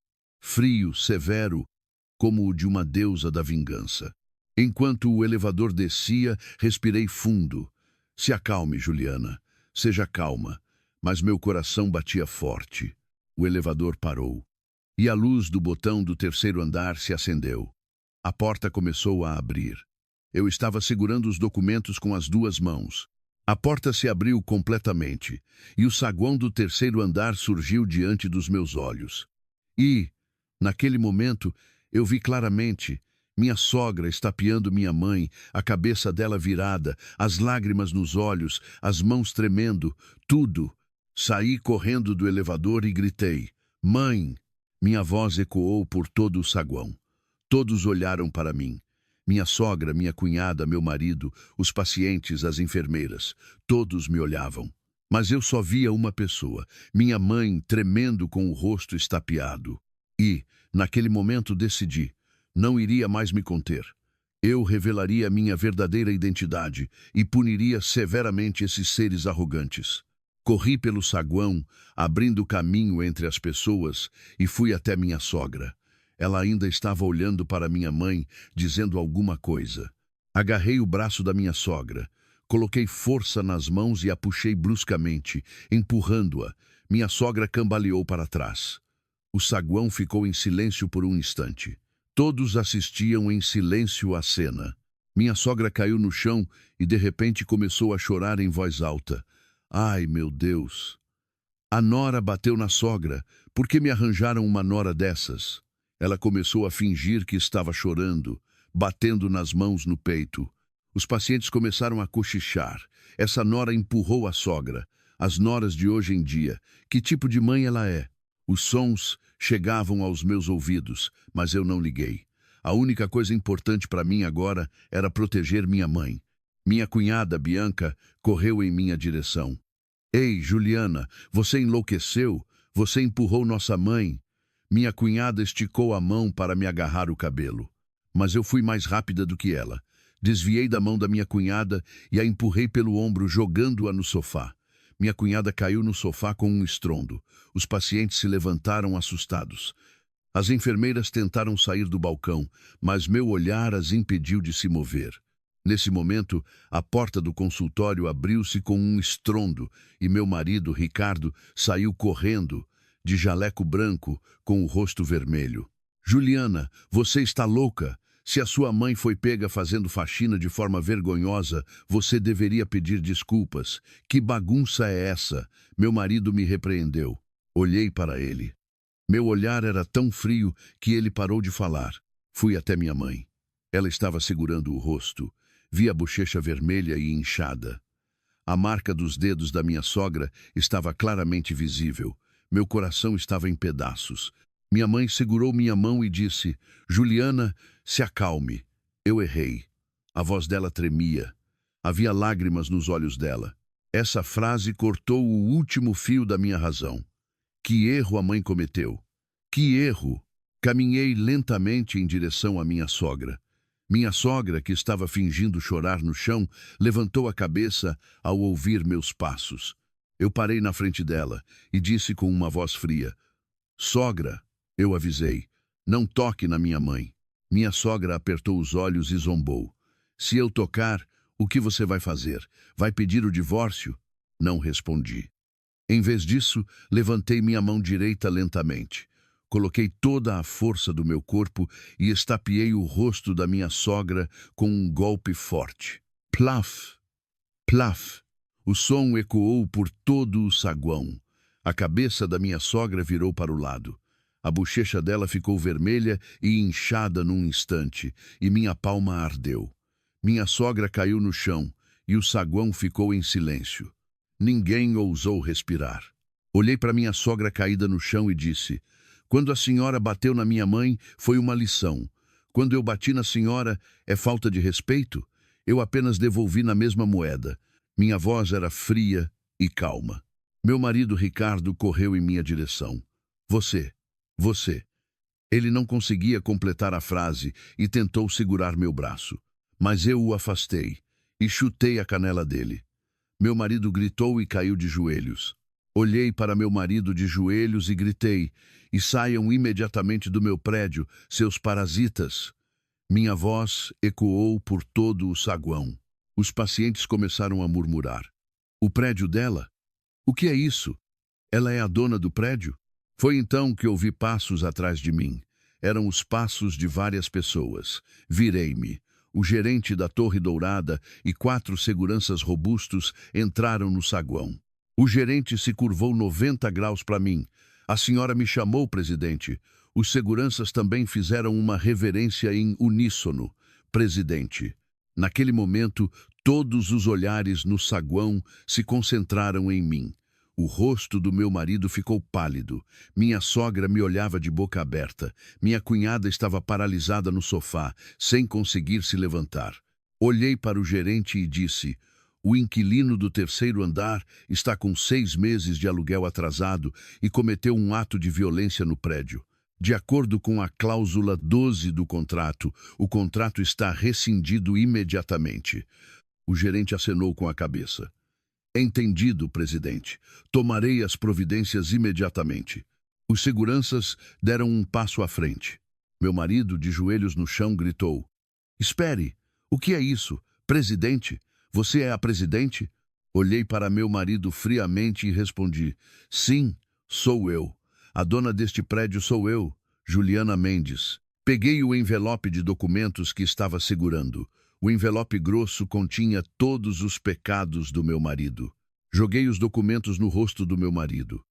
S1: Frio, severo, como o de uma deusa da vingança. Enquanto o elevador descia, respirei fundo. "Se acalme, Juliana. Seja calma." Mas meu coração batia forte. O elevador parou. E a luz do botão do terceiro andar se acendeu. A porta começou a abrir. Eu estava segurando os documentos com as 2 mãos. A porta se abriu completamente, e o saguão do terceiro andar surgiu diante dos meus olhos. E, naquele momento, eu vi claramente minha sogra estapeando minha mãe, a cabeça dela virada, as lágrimas nos olhos, as mãos tremendo, tudo. Saí correndo do elevador e gritei: "Mãe!" Minha voz ecoou por todo o saguão. Todos olharam para mim. Minha sogra, minha cunhada, meu marido, os pacientes, as enfermeiras. Todos me olhavam. Mas eu só via uma pessoa, minha mãe, tremendo com o rosto estapeado. E, naquele momento, decidi, não iria mais me conter. Eu revelaria minha verdadeira identidade e puniria severamente esses seres arrogantes. Corri pelo saguão, abrindo caminho entre as pessoas, e fui até minha sogra. Ela ainda estava olhando para minha mãe, dizendo alguma coisa. Agarrei o braço da minha sogra. Coloquei força nas mãos e a puxei bruscamente, empurrando-a. Minha sogra cambaleou para trás. O saguão ficou em silêncio por um instante. Todos assistiam em silêncio à cena. Minha sogra caiu no chão e de repente começou a chorar em voz alta. Ai, meu Deus! A nora bateu na sogra. Por que me arranjaram uma nora dessas? Ela começou a fingir que estava chorando, batendo nas mãos no peito. Os pacientes começaram a cochichar. Essa nora empurrou a sogra. As noras de hoje em dia, que tipo de mãe ela é? Os sons chegavam aos meus ouvidos, mas eu não liguei. A única coisa importante para mim agora era proteger minha mãe. Minha cunhada, Bianca, correu em minha direção. Ei, Juliana, você enlouqueceu? Você empurrou nossa mãe. Minha cunhada esticou a mão para me agarrar o cabelo. Mas eu fui mais rápida do que ela. Desviei da mão da minha cunhada e a empurrei pelo ombro, jogando-a no sofá. Minha cunhada caiu no sofá com um estrondo. Os pacientes se levantaram assustados. As enfermeiras tentaram sair do balcão, mas meu olhar as impediu de se mover. Nesse momento, a porta do consultório abriu-se com um estrondo e meu marido, Ricardo, saiu correndo, de jaleco branco, com o rosto vermelho. Juliana, você está louca? Se a sua mãe foi pega fazendo faxina de forma vergonhosa, você deveria pedir desculpas. Que bagunça é essa? Meu marido me repreendeu. Olhei para ele. Meu olhar era tão frio que ele parou de falar. Fui até minha mãe. Ela estava segurando o rosto. Vi a bochecha vermelha e inchada. A marca dos dedos da minha sogra estava claramente visível. Meu coração estava em pedaços. Minha mãe segurou minha mão e disse, Juliana, se acalme. Eu errei. A voz dela tremia. Havia lágrimas nos olhos dela. Essa frase cortou o último fio da minha razão. Que erro a mãe cometeu? Que erro! Caminhei lentamente em direção à minha sogra. Minha sogra, que estava fingindo chorar no chão, levantou a cabeça ao ouvir meus passos. Eu parei na frente dela e disse com uma voz fria, Sogra, eu avisei, não toque na minha mãe. Minha sogra apertou os olhos e zombou. Se eu tocar, o que você vai fazer? Vai pedir o divórcio? Não respondi. Em vez disso, levantei minha mão direita lentamente. Coloquei toda a força do meu corpo e estapeei o rosto da minha sogra com um golpe forte. Plaf! Plaf! O som ecoou por todo o saguão. A cabeça da minha sogra virou para o lado. A bochecha dela ficou vermelha e inchada num instante, e minha palma ardeu. Minha sogra caiu no chão, e o saguão ficou em silêncio. Ninguém ousou respirar. Olhei para minha sogra caída no chão e disse, quando a senhora bateu na minha mãe, foi uma lição. Quando eu bati na senhora, é falta de respeito? Eu apenas devolvi na mesma moeda. Minha voz era fria e calma. Meu marido Ricardo correu em minha direção. Você. Ele não conseguia completar a frase e tentou segurar meu braço. Mas eu o afastei e chutei a canela dele. Meu marido gritou e caiu de joelhos. Olhei para meu marido de joelhos e gritei, e saiam imediatamente do meu prédio, seus parasitas. Minha voz ecoou por todo o saguão. Os pacientes começaram a murmurar. O prédio dela? O que é isso? Ela é a dona do prédio? Foi então que ouvi passos atrás de mim. Eram os passos de várias pessoas. Virei-me. O gerente da Torre Dourada e 4 seguranças robustos entraram no saguão. O gerente se curvou 90 graus para mim. A senhora me chamou, presidente. Os seguranças também fizeram uma reverência em uníssono. Presidente. Naquele momento, todos os olhares no saguão se concentraram em mim. O rosto do meu marido ficou pálido. Minha sogra me olhava de boca aberta. Minha cunhada estava paralisada no sofá, sem conseguir se levantar. Olhei para o gerente e disse, O inquilino do terceiro andar está com 6 meses de aluguel atrasado e cometeu um ato de violência no prédio. De acordo com a cláusula 12 do contrato, o contrato está rescindido imediatamente. O gerente acenou com a cabeça. Entendido, presidente. Tomarei as providências imediatamente. Os seguranças deram um passo à frente. Meu marido, de joelhos no chão, gritou: Espere! O que é isso? Presidente? Você é a presidente? Olhei para meu marido friamente e respondi: Sim, sou eu. A dona deste prédio sou eu, Juliana Mendes. Peguei o envelope de documentos que estava segurando. O envelope grosso continha todos os pecados do meu marido. Joguei os documentos no rosto do meu marido.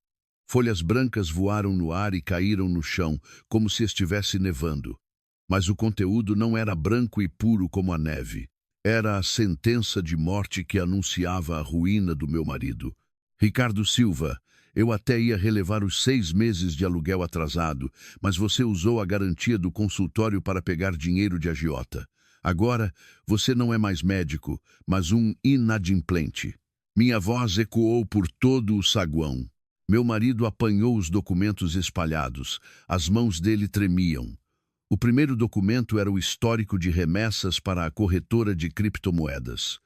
S1: Folhas brancas voaram no ar e caíram no chão, como se estivesse nevando. Mas o conteúdo não era branco e puro como a neve. Era a sentença de morte que anunciava a ruína do meu marido. Ricardo Silva, eu até ia relevar os 6 meses de aluguel atrasado, mas você usou a garantia do consultório para pegar dinheiro de agiota. Agora, você não é mais médico, mas um inadimplente. Minha voz ecoou por todo o saguão. Meu marido apanhou os documentos espalhados. As mãos dele tremiam. O primeiro documento era o histórico de remessas para a corretora de criptomoedas.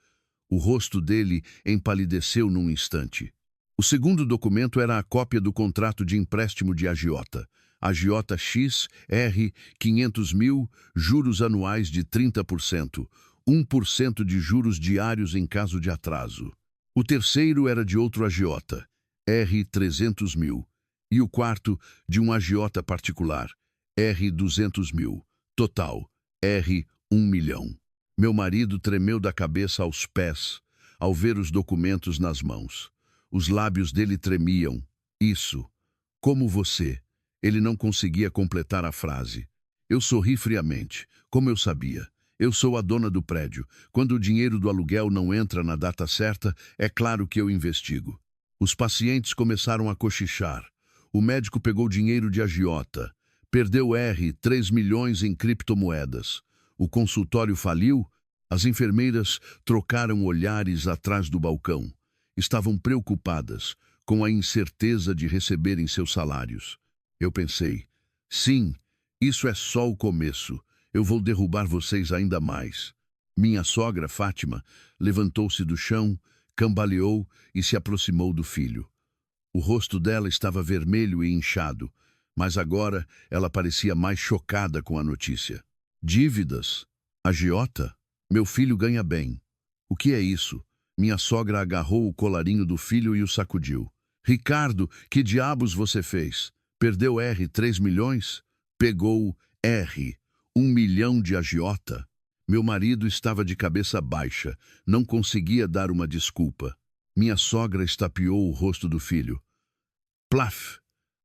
S1: O rosto dele empalideceu num instante. O segundo documento era a cópia do contrato de empréstimo de agiota. Agiota X, R, 500 mil, juros anuais de 30%, 1% de juros diários em caso de atraso. O terceiro era de outro agiota, R, 300 mil. E o quarto, de um agiota particular, R, 200 mil. Total, R, 1 milhão. Meu marido tremeu da cabeça aos pés ao ver os documentos nas mãos. Os lábios dele tremiam. Isso. Como você. Ele não conseguia completar a frase. Eu sorri friamente. Como eu sabia. Eu sou a dona do prédio. Quando o dinheiro do aluguel não entra na data certa, é claro que eu investigo. Os pacientes começaram a cochichar. O médico pegou dinheiro de agiota. Perdeu 3 milhões em criptomoedas. O consultório faliu. As enfermeiras trocaram olhares atrás do balcão. Estavam preocupadas, com a incerteza de receberem seus salários. Eu pensei, sim, isso é só o começo. Eu vou derrubar vocês ainda mais. Minha sogra, Fátima, levantou-se do chão, cambaleou e se aproximou do filho. O rosto dela estava vermelho e inchado, mas agora ela parecia mais chocada com a notícia. Dívidas? Agiota? Meu filho ganha bem. O que é isso? Minha sogra agarrou o colarinho do filho e o sacudiu. Ricardo, que diabos você fez? Perdeu 3 milhões? Pegou 1 milhão de agiota? Meu marido estava de cabeça baixa, não conseguia dar uma desculpa. Minha sogra estapeou o rosto do filho. Plaf!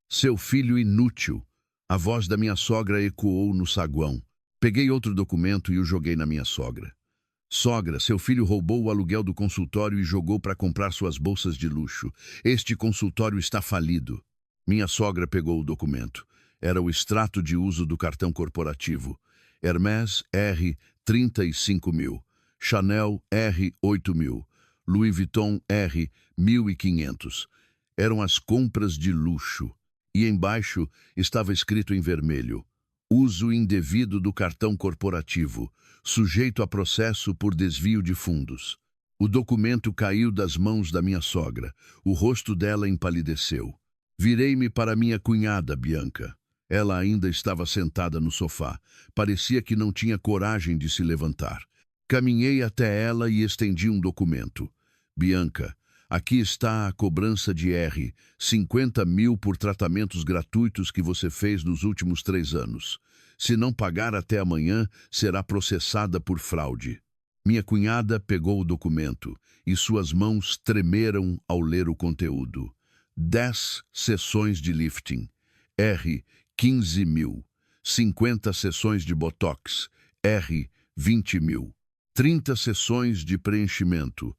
S1: Seu filho inútil! A voz da minha sogra ecoou no saguão. Peguei outro documento e o joguei na minha sogra. Sogra, seu filho roubou o aluguel do consultório e jogou para comprar suas bolsas de luxo. Este consultório está falido. Minha sogra pegou o documento. Era o extrato de uso do cartão corporativo. Hermès, R, 35 mil. Chanel, R, 8 mil. Louis Vuitton, R, 1.500. Eram as compras de luxo. E embaixo estava escrito em vermelho: uso indevido do cartão corporativo, sujeito a processo por desvio de fundos. O documento caiu das mãos da minha sogra. O rosto dela empalideceu. Virei-me para minha cunhada, Bianca. Ela ainda estava sentada no sofá. Parecia que não tinha coragem de se levantar. Caminhei até ela e estendi um documento. Bianca, aqui está a cobrança de 50 mil por tratamentos gratuitos que você fez nos últimos 3 anos. Se não pagar até amanhã, será processada por fraude. Minha cunhada pegou o documento e suas mãos tremeram ao ler o conteúdo. 10 sessões de lifting, 15 mil. 50 sessões de botox, 20 mil. 30 sessões de preenchimento,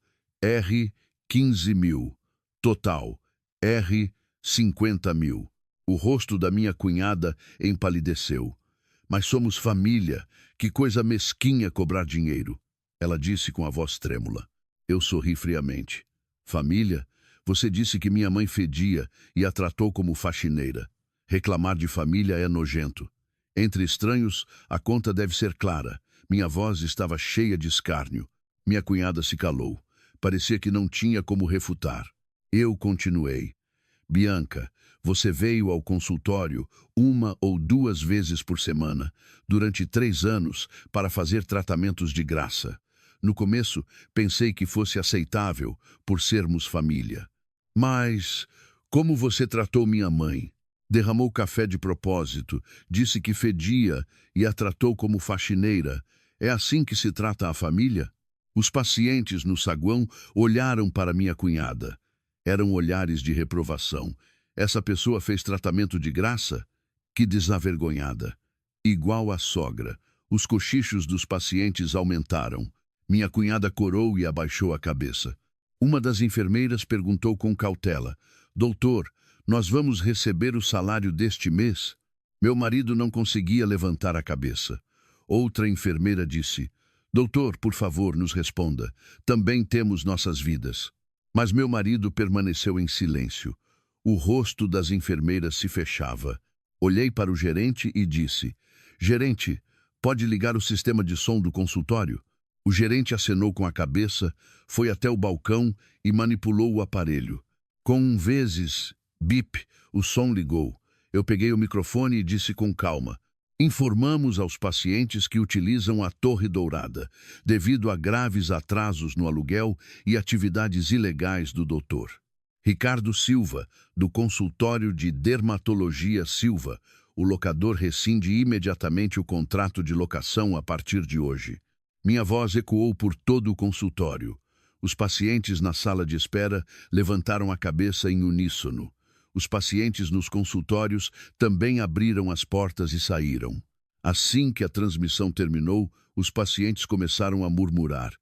S1: 15 mil. Total, 50 mil. O rosto da minha cunhada empalideceu. Mas somos família, que coisa mesquinha cobrar dinheiro, ela disse com a voz trêmula. Eu sorri friamente. Família? Você disse que minha mãe fedia e a tratou como faxineira. Reclamar de família é nojento. Entre estranhos, a conta deve ser clara. Minha voz estava cheia de escárnio. Minha cunhada se calou. Parecia que não tinha como refutar. Eu continuei. Bianca, você veio ao consultório 1 ou 2 vezes por semana, durante 3 anos, para fazer tratamentos de graça. No começo, pensei que fosse aceitável, por sermos família. Mas, como você tratou minha mãe? Derramou café de propósito, disse que fedia e a tratou como faxineira. É assim que se trata a família? Os pacientes no saguão olharam para minha cunhada. Eram olhares de reprovação. Essa pessoa fez tratamento de graça? Que desavergonhada. Igual a sogra. Os cochichos dos pacientes aumentaram. Minha cunhada corou e abaixou a cabeça. Uma das enfermeiras perguntou com cautela: Doutor, nós vamos receber o salário deste mês? Meu marido não conseguia levantar a cabeça. Outra enfermeira disse: Doutor, por favor, nos responda. Também temos nossas vidas. Mas meu marido permaneceu em silêncio. O rosto das enfermeiras se fechava. Olhei para o gerente e disse: Gerente, pode ligar o sistema de som do consultório? O gerente acenou com a cabeça, foi até o balcão e manipulou o aparelho. Com vezes, bip, o som ligou. Eu peguei o microfone e disse com calma: Informamos aos pacientes que utilizam a Torre Dourada, devido a graves atrasos no aluguel e atividades ilegais do doutor Ricardo Silva, do consultório de dermatologia Silva. O locador rescinde imediatamente o contrato de locação a partir de hoje. Minha voz ecoou por todo o consultório. Os pacientes na sala de espera levantaram a cabeça em uníssono. Os pacientes nos consultórios também abriram as portas e saíram. Assim que a transmissão terminou, os pacientes começaram a murmurar: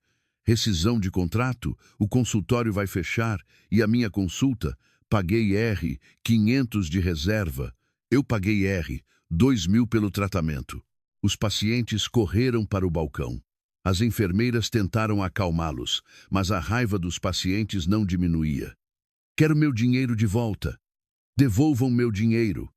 S1: Rescisão de contrato? O consultório vai fechar e a minha consulta? Paguei R$ 500 de reserva. Eu paguei R$ 2.000 pelo tratamento. Os pacientes correram para o balcão. As enfermeiras tentaram acalmá-los, mas a raiva dos pacientes não diminuía. Quero meu dinheiro de volta. Devolvam meu dinheiro.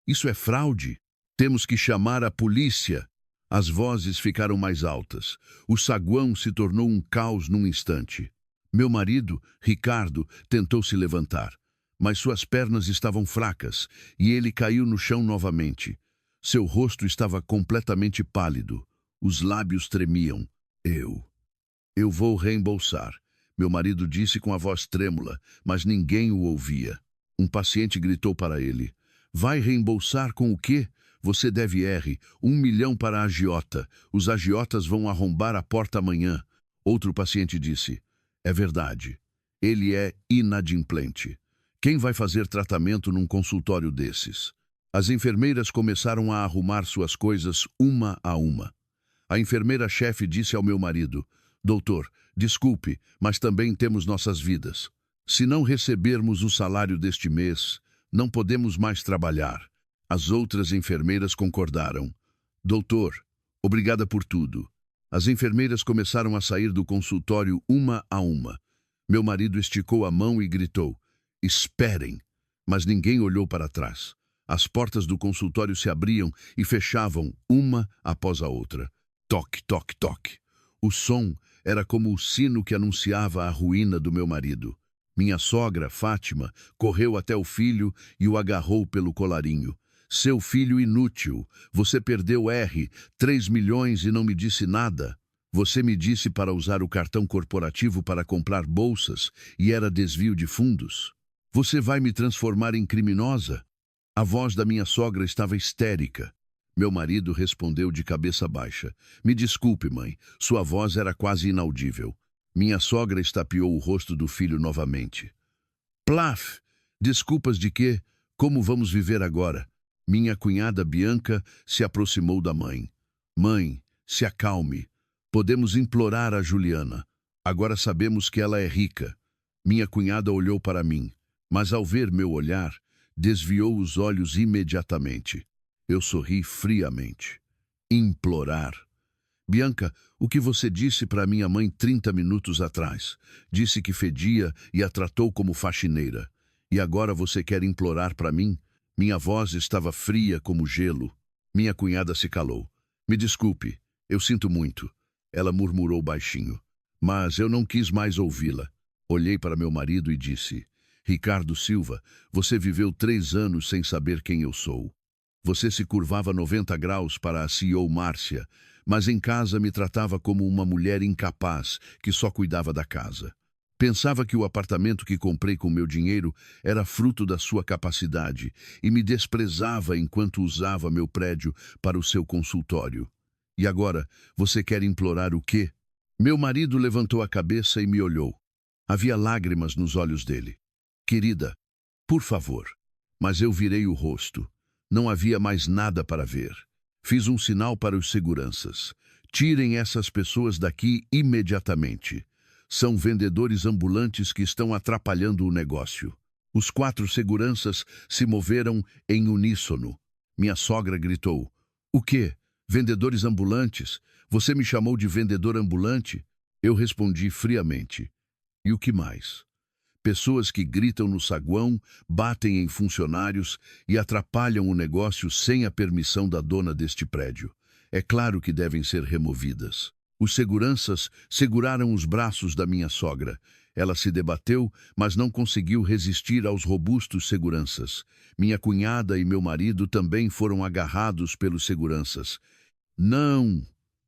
S1: Isso é fraude. Temos que chamar a polícia. As vozes ficaram mais altas. O saguão se tornou um caos num instante. Meu marido, Ricardo, tentou se levantar, mas suas pernas estavam fracas e ele caiu no chão novamente. Seu rosto estava completamente pálido. Os lábios tremiam. Eu vou reembolsar, meu marido disse com a voz trêmula, mas ninguém o ouvia. Um paciente gritou para ele: Vai reembolsar com o quê? Você deve R$ 1 milhão para a agiota. Os agiotas vão arrombar a porta amanhã. Outro paciente disse: É verdade. Ele é inadimplente. Quem vai fazer tratamento num consultório desses? As enfermeiras começaram a arrumar suas coisas uma a uma. A enfermeira-chefe disse ao meu marido: Doutor, desculpe, mas também temos nossas vidas. Se não recebermos o salário deste mês, não podemos mais trabalhar. As outras enfermeiras concordaram. Doutor, obrigada por tudo. As enfermeiras começaram a sair do consultório uma a uma. Meu marido esticou a mão e gritou: Esperem! Mas ninguém olhou para trás. As portas do consultório se abriam e fechavam uma após a outra. Toque, toque, toque. O som era como o sino que anunciava a ruína do meu marido. Minha sogra, Fátima, correu até o filho e o agarrou pelo colarinho. Seu filho inútil, você perdeu R$ 3 milhões e não me disse nada. Você me disse para usar o cartão corporativo para comprar bolsas e era desvio de fundos. Você vai me transformar em criminosa? A voz da minha sogra estava histérica. Meu marido respondeu de cabeça baixa: Me desculpe, mãe, sua voz era quase inaudível. Minha sogra estapeou o rosto do filho novamente. Plaf! Desculpas de quê? Como vamos viver agora? Minha cunhada Bianca se aproximou da mãe. Mãe, se acalme. Podemos implorar a Juliana. Agora sabemos que ela é rica. Minha cunhada olhou para mim, mas ao ver meu olhar, desviou os olhos imediatamente. Eu sorri friamente. Implorar. Bianca, o que você disse para minha mãe 30 minutos atrás? Disse que fedia e a tratou como faxineira. E agora você quer implorar para mim? Minha voz estava fria como gelo. Minha cunhada se calou. Me desculpe, eu sinto muito. Ela murmurou baixinho. Mas eu não quis mais ouvi-la. Olhei para meu marido e disse: Ricardo Silva, você viveu 3 anos sem saber quem eu sou. Você se curvava 90 graus para a CEO Márcia, mas em casa me tratava como uma mulher incapaz que só cuidava da casa. Pensava que o apartamento que comprei com meu dinheiro era fruto da sua capacidade e me desprezava enquanto usava meu prédio para o seu consultório. E agora, você quer implorar o quê? Meu marido levantou a cabeça e me olhou. Havia lágrimas nos olhos dele. Querida, por favor. Mas eu virei o rosto. Não havia mais nada para ver. Fiz um sinal para os seguranças. Tirem essas pessoas daqui imediatamente. São vendedores ambulantes que estão atrapalhando o negócio. Os 4 seguranças se moveram em uníssono. Minha sogra gritou: O quê? Vendedores ambulantes? Você me chamou de vendedor ambulante? Eu respondi friamente: E o que mais? Pessoas que gritam no saguão, batem em funcionários e atrapalham o negócio sem a permissão da dona deste prédio. É claro que devem ser removidas. Os seguranças seguraram os braços da minha sogra. Ela se debateu, mas não conseguiu resistir aos robustos seguranças. Minha cunhada e meu marido também foram agarrados pelos seguranças. Não,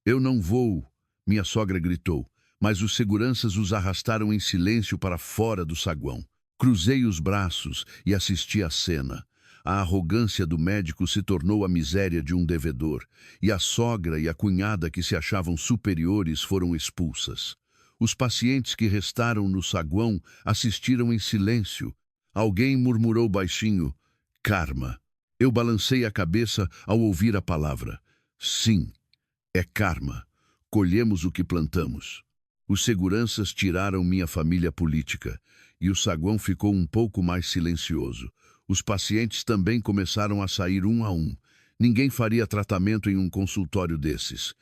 S1: eu não vou, minha sogra gritou. Mas os seguranças os arrastaram em silêncio para fora do saguão. Cruzei os braços e assisti à cena. A arrogância do médico se tornou a miséria de um devedor, e a sogra e a cunhada que se achavam superiores foram expulsas. Os pacientes que restaram no saguão assistiram em silêncio. Alguém murmurou baixinho: karma. Eu balancei a cabeça ao ouvir a palavra. Sim, é karma. Colhemos o que plantamos. Os seguranças tiraram minha família política e o saguão ficou um pouco mais silencioso. Os pacientes também começaram a sair um a um. Ninguém faria tratamento em um consultório desses.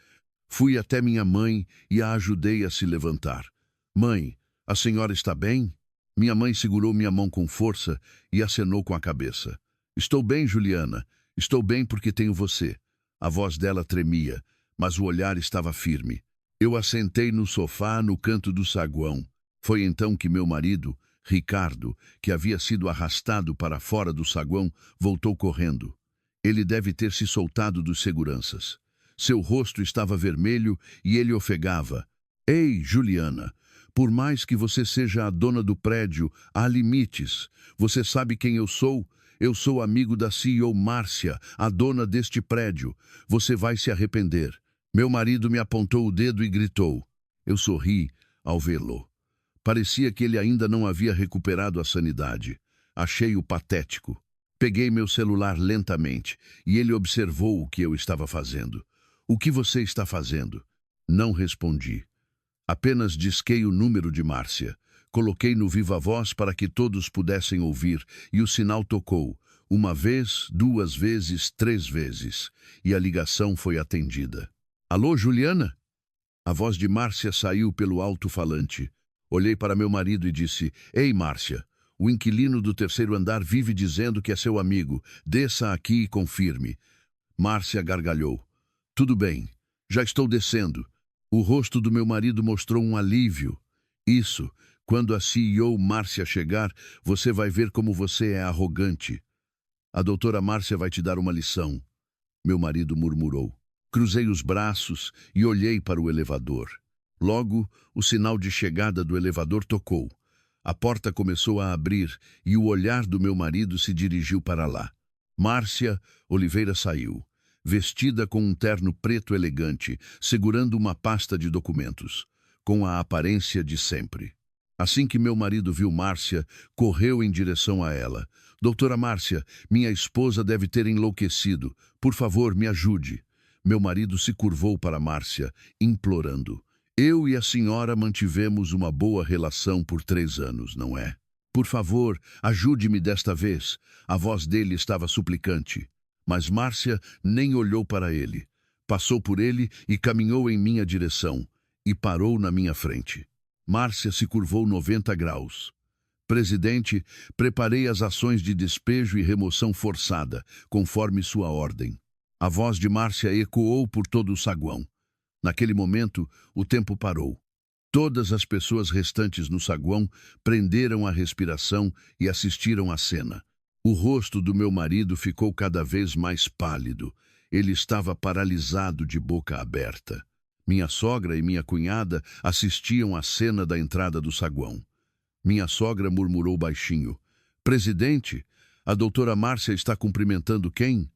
S1: Fui até minha mãe e a ajudei a se levantar. Mãe, a senhora está bem? Minha mãe segurou minha mão com força e acenou com a cabeça. Estou bem, Juliana. Estou bem porque tenho você. A voz dela tremia, mas o olhar estava firme. Eu assentei no sofá no canto do saguão. Foi então que meu marido, Ricardo, que havia sido arrastado para fora do saguão, voltou correndo. Ele deve ter se soltado dos seguranças. Seu rosto estava vermelho e ele ofegava. Ei, Juliana, por mais que você seja a dona do prédio, há limites. Você sabe quem eu sou? Eu sou amigo da CEO Márcia, a dona deste prédio. Você vai se arrepender. Meu marido me apontou o dedo e gritou. Eu sorri ao vê-lo. Parecia que ele ainda não havia recuperado a sanidade. Achei-o patético. Peguei meu celular lentamente e ele observou o que eu estava fazendo. O que você está fazendo? Não respondi. Apenas disquei o número de Márcia. Coloquei no viva-voz para que todos pudessem ouvir e o sinal tocou. 1 vez, 2 vezes, 3 vezes. E a ligação foi atendida. Alô, Juliana? A voz de Márcia saiu pelo alto-falante. Olhei para meu marido e disse: Ei, Márcia, o inquilino do 3º andar vive dizendo que é seu amigo. Desça aqui e confirme. Márcia gargalhou. Tudo bem, já estou descendo. O rosto do meu marido mostrou um alívio. Isso, quando a CEO Márcia chegar, você vai ver como você é arrogante. A doutora Márcia vai te dar uma lição. Meu marido murmurou. Cruzei os braços e olhei para o elevador. Logo, o sinal de chegada do elevador tocou. A porta começou a abrir e o olhar do meu marido se dirigiu para lá. Márcia Oliveira saiu, vestida com um terno preto elegante, segurando uma pasta de documentos, com a aparência de sempre. Assim que meu marido viu Márcia, correu em direção a ela. Doutora Márcia, minha esposa deve ter enlouquecido. Por favor, me ajude. Meu marido se curvou para Márcia, implorando. Eu e a senhora mantivemos uma boa relação por 3 anos, não é? Por favor, ajude-me desta vez. A voz dele estava suplicante. Mas Márcia nem olhou para ele. Passou por ele e caminhou em minha direção, e parou na minha frente. Márcia se curvou 90 graus. Presidente, preparei as ações de despejo e remoção forçada, conforme sua ordem. A voz de Márcia ecoou por todo o saguão. Naquele momento, o tempo parou. Todas as pessoas restantes no saguão prenderam a respiração e assistiram à cena. O rosto do meu marido ficou cada vez mais pálido. Ele estava paralisado de boca aberta. Minha sogra e minha cunhada assistiam à cena da entrada do saguão. Minha sogra murmurou baixinho: "Presidente, a doutora Márcia está cumprimentando quem?"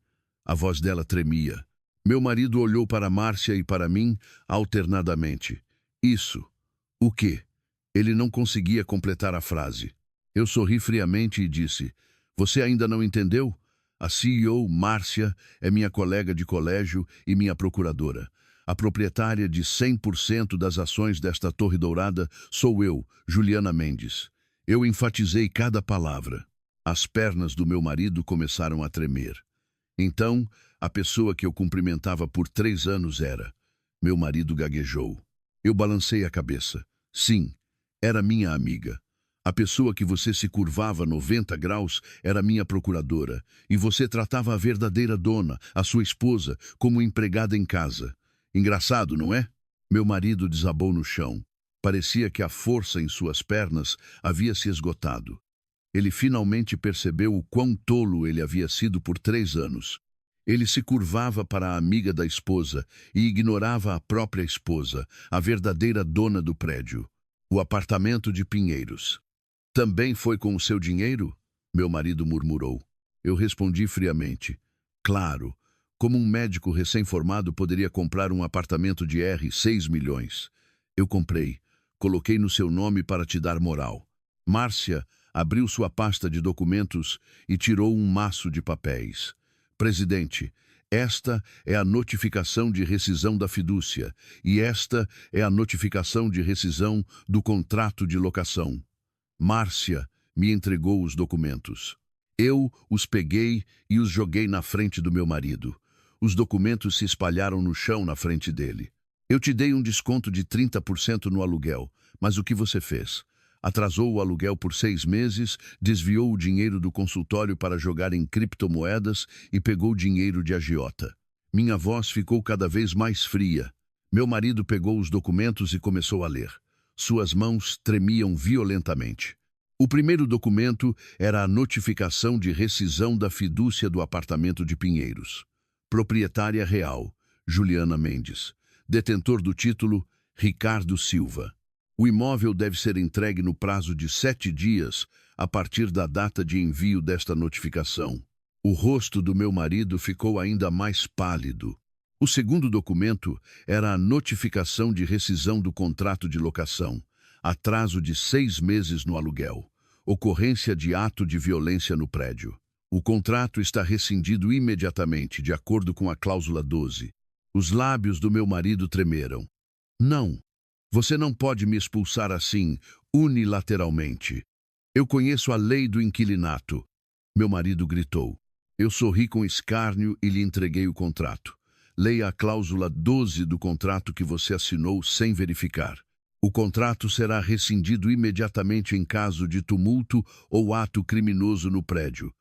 S1: A voz dela tremia. Meu marido olhou para Márcia e para mim alternadamente. Isso. O quê? Ele não conseguia completar a frase. Eu sorri friamente e disse: "Você ainda não entendeu? A CEO, Márcia, é minha colega de colégio e minha procuradora. A proprietária de 100% das ações desta Torre Dourada sou eu, Juliana Mendes." Eu enfatizei cada palavra. As pernas do meu marido começaram a tremer. Então, a pessoa que eu cumprimentava por 3 anos era... Meu marido gaguejou. Eu balancei a cabeça. Sim, era minha amiga. A pessoa que você se curvava 90 graus era minha procuradora, e você tratava a verdadeira dona, a sua esposa, como empregada em casa. Engraçado, não é? Meu marido desabou no chão. Parecia que a força em suas pernas havia se esgotado. Ele finalmente percebeu o quão tolo ele havia sido por 3 anos. Ele se curvava para a amiga da esposa e ignorava a própria esposa, a verdadeira dona do prédio, o apartamento de Pinheiros. "Também foi com o seu dinheiro?" Meu marido murmurou. Eu respondi friamente: "Claro, como um médico recém-formado poderia comprar um apartamento de 6 milhões. Eu comprei, coloquei no seu nome para te dar moral." Márcia abriu sua pasta de documentos e tirou um maço de papéis. "Presidente, esta é a notificação de rescisão da fidúcia e esta é a notificação de rescisão do contrato de locação." Márcia me entregou os documentos. Eu os peguei e os joguei na frente do meu marido. Os documentos se espalharam no chão na frente dele. "Eu te dei um desconto de 30% no aluguel, mas o que você fez? Atrasou o aluguel por 6 meses, desviou o dinheiro do consultório para jogar em criptomoedas e pegou dinheiro de agiota." Minha voz ficou cada vez mais fria. Meu marido pegou os documentos e começou a ler. Suas mãos tremiam violentamente. O primeiro documento era a notificação de rescisão da fidúcia do apartamento de Pinheiros. Proprietária real, Juliana Mendes. Detentor do título, Ricardo Silva. O imóvel deve ser entregue no prazo de 7 dias a partir da data de envio desta notificação. O rosto do meu marido ficou ainda mais pálido. O segundo documento era a notificação de rescisão do contrato de locação, atraso de 6 meses no aluguel, ocorrência de ato de violência no prédio. O contrato está rescindido imediatamente, de acordo com a cláusula 12. Os lábios do meu marido tremeram. "Não, você não pode me expulsar assim, unilateralmente. Eu conheço a lei do inquilinato." Meu marido gritou. Eu sorri com escárnio e lhe entreguei o contrato. "Leia a cláusula 12 do contrato que você assinou sem verificar. O contrato será rescindido imediatamente em caso de tumulto ou ato criminoso no prédio.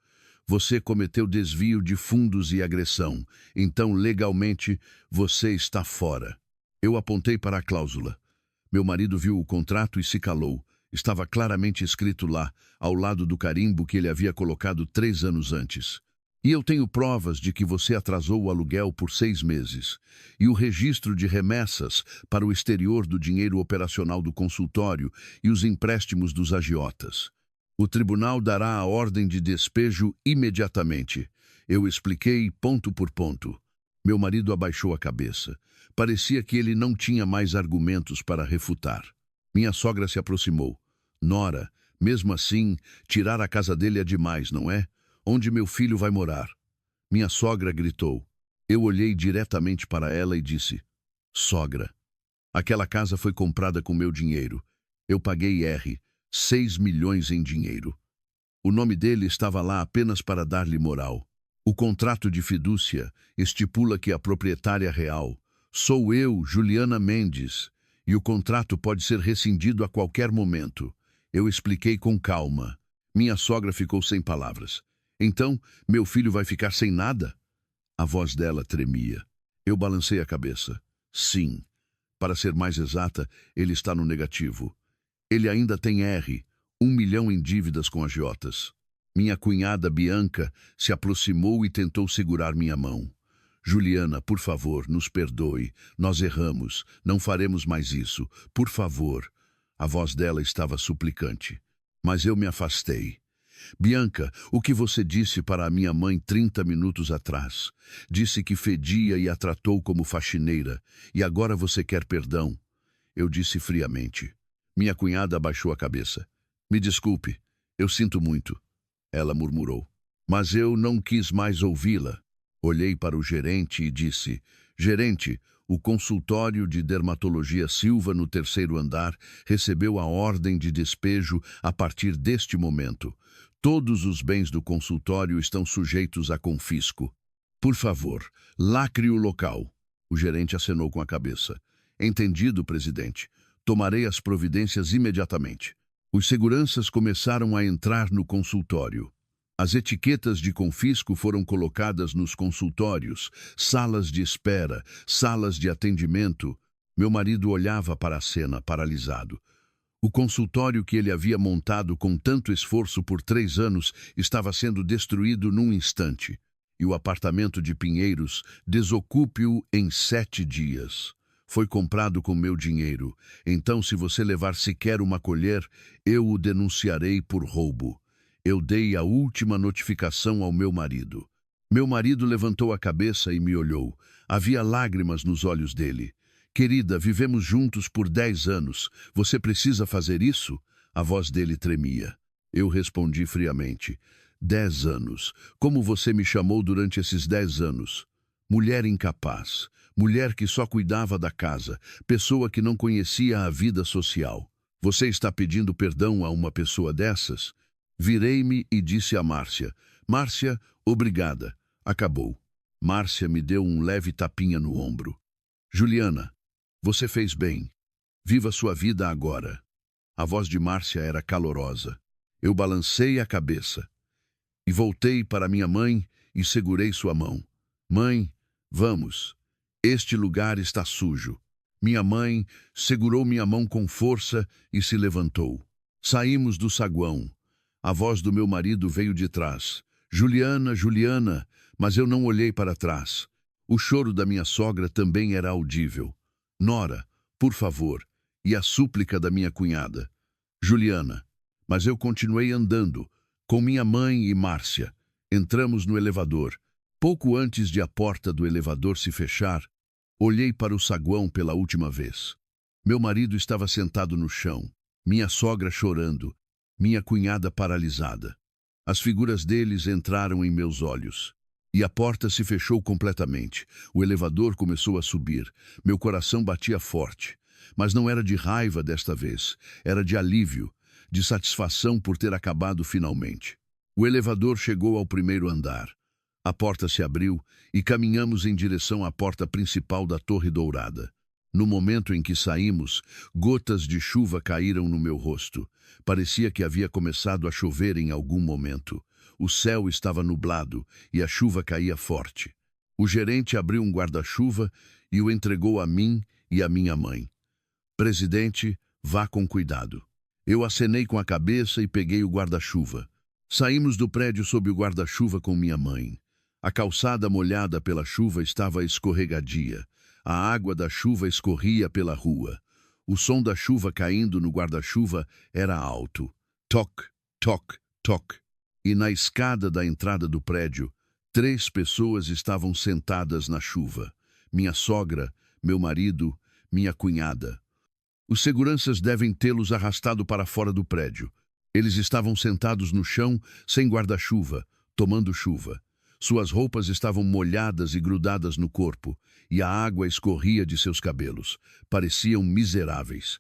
S1: Você cometeu desvio de fundos e agressão, então legalmente você está fora." Eu apontei para a cláusula. Meu marido viu o contrato e se calou. Estava claramente escrito lá, ao lado do carimbo que ele havia colocado 3 anos antes. "E eu tenho provas de que você atrasou o aluguel por 6 meses, e o registro de remessas para o exterior do dinheiro operacional do consultório e os empréstimos dos agiotas. O tribunal dará a ordem de despejo imediatamente." Eu expliquei ponto por ponto. Meu marido abaixou a cabeça. Parecia que ele não tinha mais argumentos para refutar. Minha sogra se aproximou. "Nora, mesmo assim, tirar a casa dele é demais, não é? Onde meu filho vai morar?" Minha sogra gritou. Eu olhei diretamente para ela e disse: "Sogra, aquela casa foi comprada com meu dinheiro. Eu paguei 6 milhões em dinheiro. O nome dele estava lá apenas para dar-lhe moral. O contrato de fidúcia estipula que a proprietária real sou eu, Juliana Mendes, e o contrato pode ser rescindido a qualquer momento. Eu expliquei com calma. Minha sogra ficou sem palavras. Então, meu filho vai ficar sem nada? A voz dela tremia. Eu balancei a cabeça. Sim. Para ser mais exata, ele está no negativo. Ele ainda tem R, 1 milhão em dívidas com agiotas. Minha cunhada Bianca se aproximou e tentou segurar minha mão. Juliana, por favor, nos perdoe. Nós erramos. Não faremos mais isso. Por favor. A voz dela estava suplicante. Mas eu me afastei. Bianca, o que você disse para a minha mãe 30 minutos atrás? Disse que fedia e a tratou como faxineira. E agora você quer perdão? Eu disse friamente. Minha cunhada abaixou a cabeça. Me desculpe, eu sinto muito. Ela murmurou. Mas eu não quis mais ouvi-la. Olhei para o gerente e disse, gerente, o consultório de dermatologia Silva no 3º andar recebeu a ordem de despejo a partir deste momento. Todos os bens do consultório estão sujeitos a confisco. Por favor, lacre o local. O gerente acenou com a cabeça. Entendido, presidente. Tomarei as providências imediatamente. Os seguranças começaram a entrar no consultório. As etiquetas de confisco foram colocadas nos consultórios, salas de espera, salas de atendimento. Meu marido olhava para a cena, paralisado. O consultório que ele havia montado com tanto esforço por 3 anos estava sendo destruído num instante. E o apartamento de Pinheiros, desocupe-o em 7 dias. Foi comprado com meu dinheiro. Então, se você levar sequer uma colher, eu o denunciarei por roubo. Eu dei a última notificação ao meu marido. Meu marido levantou a cabeça e me olhou. Havia lágrimas nos olhos dele. Querida, vivemos juntos por 10 anos. Você precisa fazer isso? A voz dele tremia. Eu respondi friamente. 10 anos. Como você me chamou durante esses 10 anos? Mulher incapaz. Mulher que só cuidava da casa. Pessoa que não conhecia a vida social. Você está pedindo perdão a uma pessoa dessas? Virei-me e disse a Márcia. Márcia, obrigada. Acabou. Márcia me deu um leve tapinha no ombro. Juliana, você fez bem. Viva sua vida agora. A voz de Márcia era calorosa. Eu balancei a cabeça. E voltei para minha mãe e segurei sua mão. Mãe, vamos. Este lugar está sujo. Minha mãe segurou minha mão com força e se levantou. Saímos do saguão. A voz do meu marido veio de trás. Juliana, Juliana, mas eu não olhei para trás. O choro da minha sogra também era audível. Nora, por favor, e a súplica da minha cunhada. Juliana, mas eu continuei andando, com minha mãe e Márcia. Entramos no elevador. Pouco antes de a porta do elevador se fechar, olhei para o saguão pela última vez. Meu marido estava sentado no chão, minha sogra chorando, minha cunhada paralisada. As figuras deles entraram em meus olhos. E a porta se fechou completamente. O elevador começou a subir. Meu coração batia forte. Mas não era de raiva desta vez. Era de alívio, de satisfação por ter acabado finalmente. O elevador chegou ao 1º andar. A porta se abriu e caminhamos em direção à porta principal da Torre Dourada. No momento em que saímos, gotas de chuva caíram no meu rosto. Parecia que havia começado a chover em algum momento. O céu estava nublado e a chuva caía forte. O gerente abriu um guarda-chuva e o entregou a mim e a minha mãe. Presidente, vá com cuidado. Eu acenei com a cabeça e peguei o guarda-chuva. Saímos do prédio sob o guarda-chuva com minha mãe. A calçada molhada pela chuva estava escorregadia. A água da chuva escorria pela rua. O som da chuva caindo no guarda-chuva era alto. Toc, toc, toc. E na escada da entrada do prédio, 3 pessoas estavam sentadas na chuva. Minha sogra, meu marido, minha cunhada. Os seguranças devem tê-los arrastado para fora do prédio. Eles estavam sentados no chão, sem guarda-chuva, tomando chuva. Suas roupas estavam molhadas e grudadas no corpo, e a água escorria de seus cabelos. Pareciam miseráveis.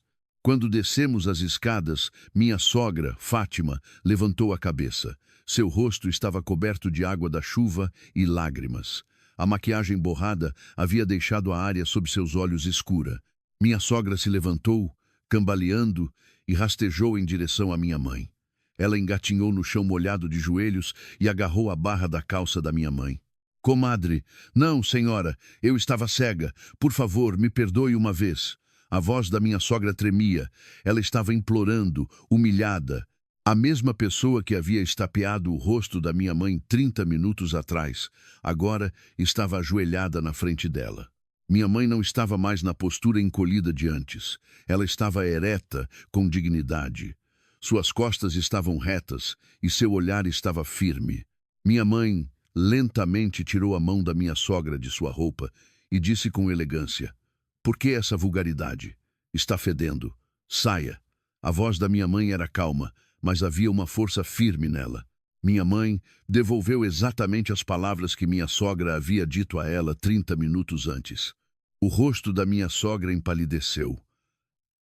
S1: Quando descemos as escadas, minha sogra, Fátima, levantou a cabeça. Seu rosto estava coberto de água da chuva e lágrimas. A maquiagem borrada havia deixado a área sob seus olhos escura. Minha sogra se levantou, cambaleando, e rastejou em direção à minha mãe. Ela engatinhou no chão molhado de joelhos e agarrou a barra da calça da minha mãe. Comadre, não, senhora, eu estava cega. Por favor, me perdoe uma vez. A voz da minha sogra tremia. Ela estava implorando, humilhada. A mesma pessoa que havia estapeado o rosto da minha mãe 30 minutos atrás, agora estava ajoelhada na frente dela. Minha mãe não estava mais na postura encolhida de antes. Ela estava ereta, com dignidade. Suas costas estavam retas e seu olhar estava firme. Minha mãe lentamente tirou a mão da minha sogra de sua roupa e disse com elegância: "Por que essa vulgaridade? Está fedendo. Saia." A voz da minha mãe era calma, mas havia uma força firme nela. Minha mãe devolveu exatamente as palavras que minha sogra havia dito a ela 30 minutos antes. O rosto da minha sogra empalideceu.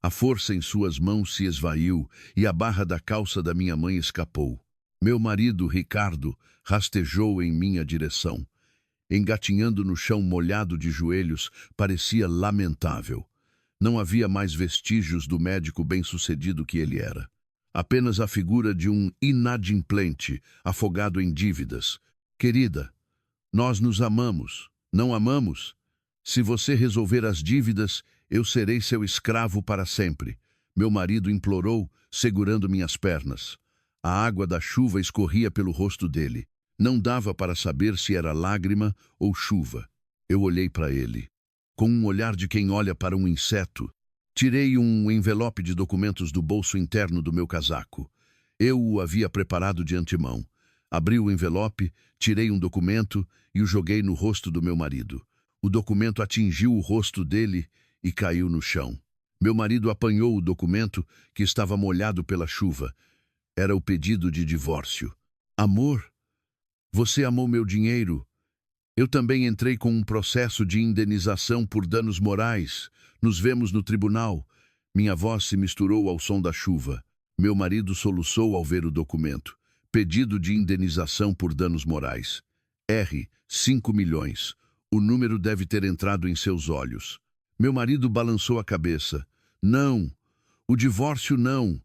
S1: A força em suas mãos se esvaiu e a barra da calça da minha mãe escapou. Meu marido, Ricardo, rastejou em minha direção. Engatinhando no chão molhado de joelhos, parecia lamentável. Não havia mais vestígios do médico bem-sucedido que ele era. Apenas a figura de um inadimplente, afogado em dívidas. "Querida, nós nos amamos, não amamos? Se você resolver as dívidas, eu serei seu escravo para sempre." Meu marido implorou, segurando minhas pernas. A água da chuva escorria pelo rosto dele. Não dava para saber se era lágrima ou chuva. Eu olhei para ele. Com um olhar de quem olha para um inseto, tirei um envelope de documentos do bolso interno do meu casaco. Eu o havia preparado de antemão. Abri o envelope, tirei um documento e o joguei no rosto do meu marido. O documento atingiu o rosto dele e caiu no chão. Meu marido apanhou o documento, que estava molhado pela chuva. Era o pedido de divórcio. "Amor, você amou meu dinheiro. Eu também entrei com um processo de indenização por danos morais. Nos vemos no tribunal." Minha voz se misturou ao som da chuva. Meu marido soluçou ao ver o documento. "Pedido de indenização por danos morais. R, 5 milhões. O número deve ter entrado em seus olhos." Meu marido balançou a cabeça. "Não, o divórcio não.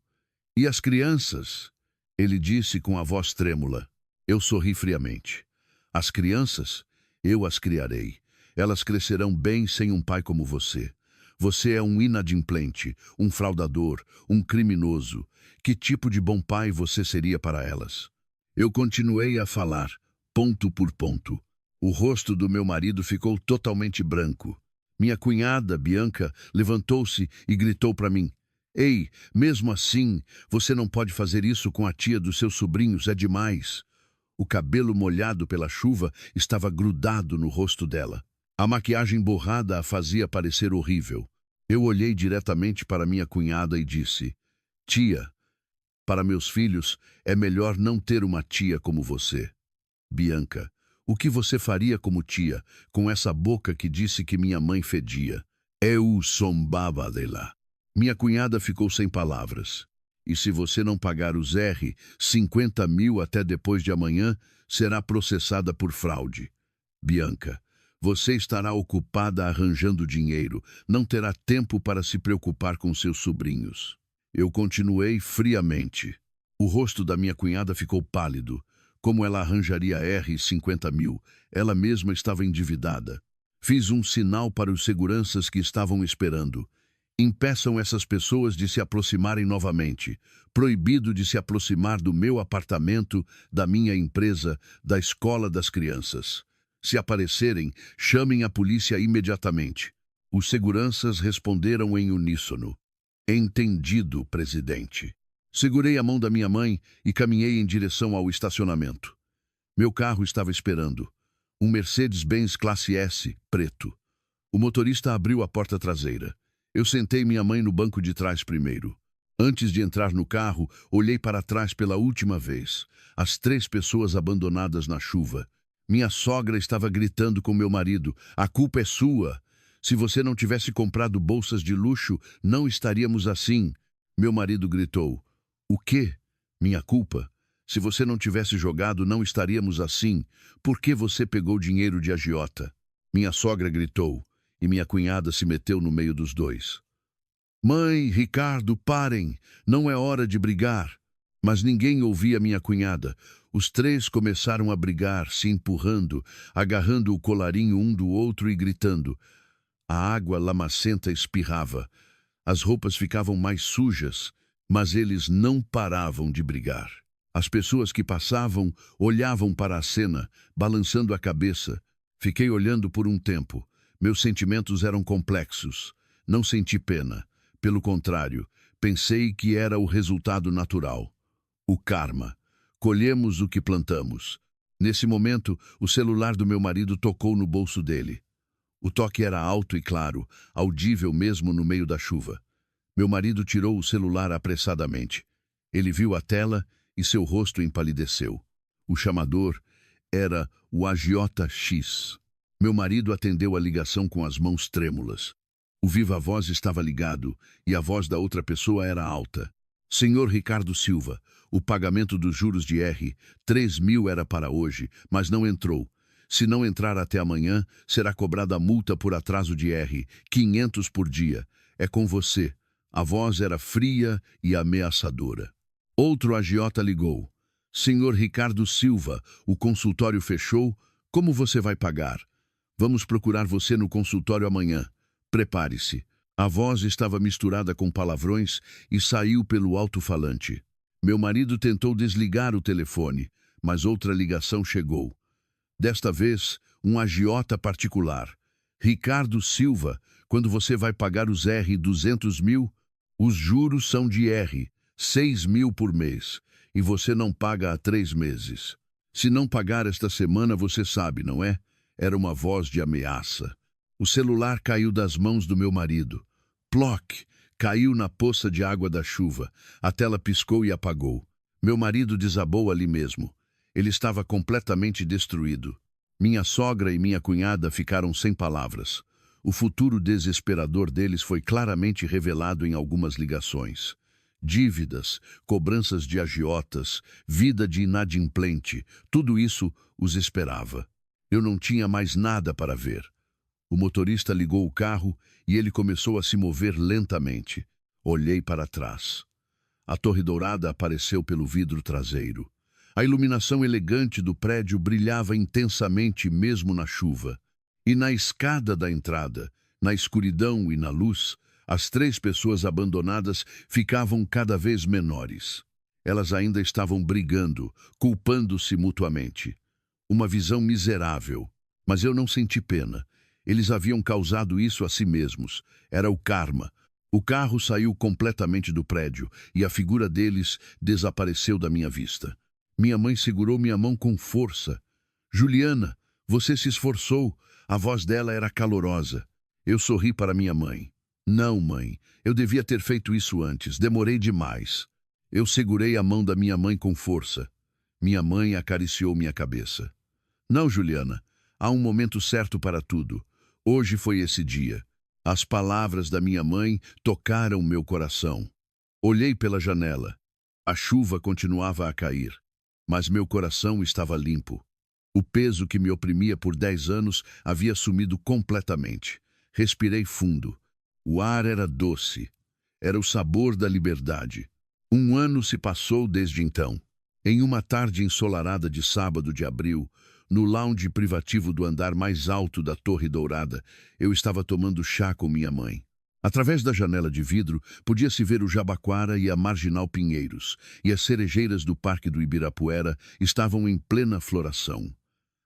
S1: E as crianças?" Ele disse com a voz trêmula. Eu sorri friamente. "As crianças? Eu as criarei. Elas crescerão bem sem um pai como você. Você é um inadimplente, um fraudador, um criminoso. Que tipo de bom pai você seria para elas?" Eu continuei a falar, ponto por ponto. O rosto do meu marido ficou totalmente branco. Minha cunhada, Bianca, levantou-se e gritou para mim: "Ei, mesmo assim, você não pode fazer isso com a tia dos seus sobrinhos, é demais." O cabelo molhado pela chuva estava grudado no rosto dela. A maquiagem borrada a fazia parecer horrível. Eu olhei diretamente para minha cunhada e disse: "Tia, para meus filhos é melhor não ter uma tia como você." "Bianca, o que você faria como tia, com essa boca que disse que minha mãe fedia?" Eu zombava dela. Minha cunhada ficou sem palavras. "E se você não pagar os R, 50 mil até depois de amanhã, será processada por fraude." "Bianca, você estará ocupada arranjando dinheiro, não terá tempo para se preocupar com seus sobrinhos." Eu continuei friamente. O rosto da minha cunhada ficou pálido. Como ela arranjaria R 50 mil? Ela mesma estava endividada. Fiz um sinal para os seguranças que estavam esperando. "Impeçam essas pessoas de se aproximarem novamente. Proibido de se aproximar do meu apartamento, da minha empresa, da escola das crianças. Se aparecerem, chamem a polícia imediatamente." Os seguranças responderam em uníssono: "Entendido, presidente." Segurei a mão da minha mãe e caminhei em direção ao estacionamento. Meu carro estava esperando. Um Mercedes-Benz Classe S, preto. O motorista abriu a porta traseira. Eu sentei minha mãe no banco de trás primeiro. Antes de entrar no carro, olhei para trás pela última vez. As 3 pessoas abandonadas na chuva. Minha sogra estava gritando com meu marido: "A culpa é sua. Se você não tivesse comprado bolsas de luxo, não estaríamos assim. Meu marido gritou. O quê? Minha culpa? Se você não tivesse jogado, não estaríamos assim. Por que você pegou dinheiro de agiota? Minha sogra gritou, e minha cunhada se meteu no meio dos dois. Mãe, Ricardo, parem! Não é hora de brigar. Mas ninguém ouvia minha cunhada. Os três começaram a brigar, se empurrando, agarrando o colarinho um do outro e gritando. A água lamacenta espirrava. As roupas ficavam mais sujas, mas eles não paravam de brigar. As pessoas que passavam olhavam para a cena, balançando a cabeça. Fiquei olhando por um tempo. Meus sentimentos eram complexos. Não senti pena. Pelo contrário, pensei que era o resultado natural. O karma. Colhemos o que plantamos. Nesse momento, o celular do meu marido tocou no bolso dele. O toque era alto e claro, audível mesmo no meio da chuva. Meu marido tirou o celular apressadamente. Ele viu a tela e seu rosto empalideceu. O chamador era o agiota X. Meu marido atendeu a ligação com as mãos trêmulas. O viva-voz estava ligado e a voz da outra pessoa era alta. Senhor Ricardo Silva, o pagamento dos juros de R, 3.000 era para hoje, mas não entrou. Se não entrar até amanhã, será cobrada a multa por atraso de R, 500 por dia. É com você. A voz era fria e ameaçadora. Outro agiota ligou. Senhor Ricardo Silva, o consultório fechou. Como você vai pagar? Vamos procurar você no consultório amanhã. Prepare-se. A voz estava misturada com palavrões e saiu pelo alto-falante. Meu marido tentou desligar o telefone, mas outra ligação chegou. Desta vez, um agiota particular. Ricardo Silva, quando você vai pagar os R 200.000? Os juros são de R, 6.000 por mês, e você não paga há 3 meses. Se não pagar esta semana, você sabe, não é? Era uma voz de ameaça. O celular caiu das mãos do meu marido. Ploc! Caiu na poça de água da chuva. A tela piscou e apagou. Meu marido desabou ali mesmo. Ele estava completamente destruído. Minha sogra e minha cunhada ficaram sem palavras. O futuro desesperador deles foi claramente revelado em algumas ligações. Dívidas, cobranças de agiotas, vida de inadimplente, tudo isso os esperava. Eu não tinha mais nada para ver. O motorista ligou o carro e ele começou a se mover lentamente. Olhei para trás. A Torre Dourada apareceu pelo vidro traseiro. A iluminação elegante do prédio brilhava intensamente mesmo na chuva. E na escada da entrada, na escuridão e na luz, as 3 pessoas abandonadas ficavam cada vez menores. Elas ainda estavam brigando, culpando-se mutuamente. Uma visão miserável, mas eu não senti pena. Eles haviam causado isso a si mesmos. Era o karma. O carro saiu completamente do prédio e a figura deles desapareceu da minha vista. Minha mãe segurou minha mão com força. Juliana, você se esforçou. A voz dela era calorosa. Eu sorri para minha mãe. Não, mãe, eu devia ter feito isso antes. Demorei demais. Eu segurei a mão da minha mãe com força. Minha mãe acariciou minha cabeça. Não, Juliana, há um momento certo para tudo. Hoje foi esse dia. As palavras da minha mãe tocaram meu coração. Olhei pela janela. A chuva continuava a cair, mas meu coração estava limpo. O peso que me oprimia por 10 anos havia sumido completamente. Respirei fundo. O ar era doce. Era o sabor da liberdade. 1 ano se passou desde então. Em uma tarde ensolarada de sábado de abril, no lounge privativo do andar mais alto da Torre Dourada, eu estava tomando chá com minha mãe. Através da janela de vidro, podia-se ver o Jabaquara e a Marginal Pinheiros, e as cerejeiras do Parque do Ibirapuera estavam em plena floração.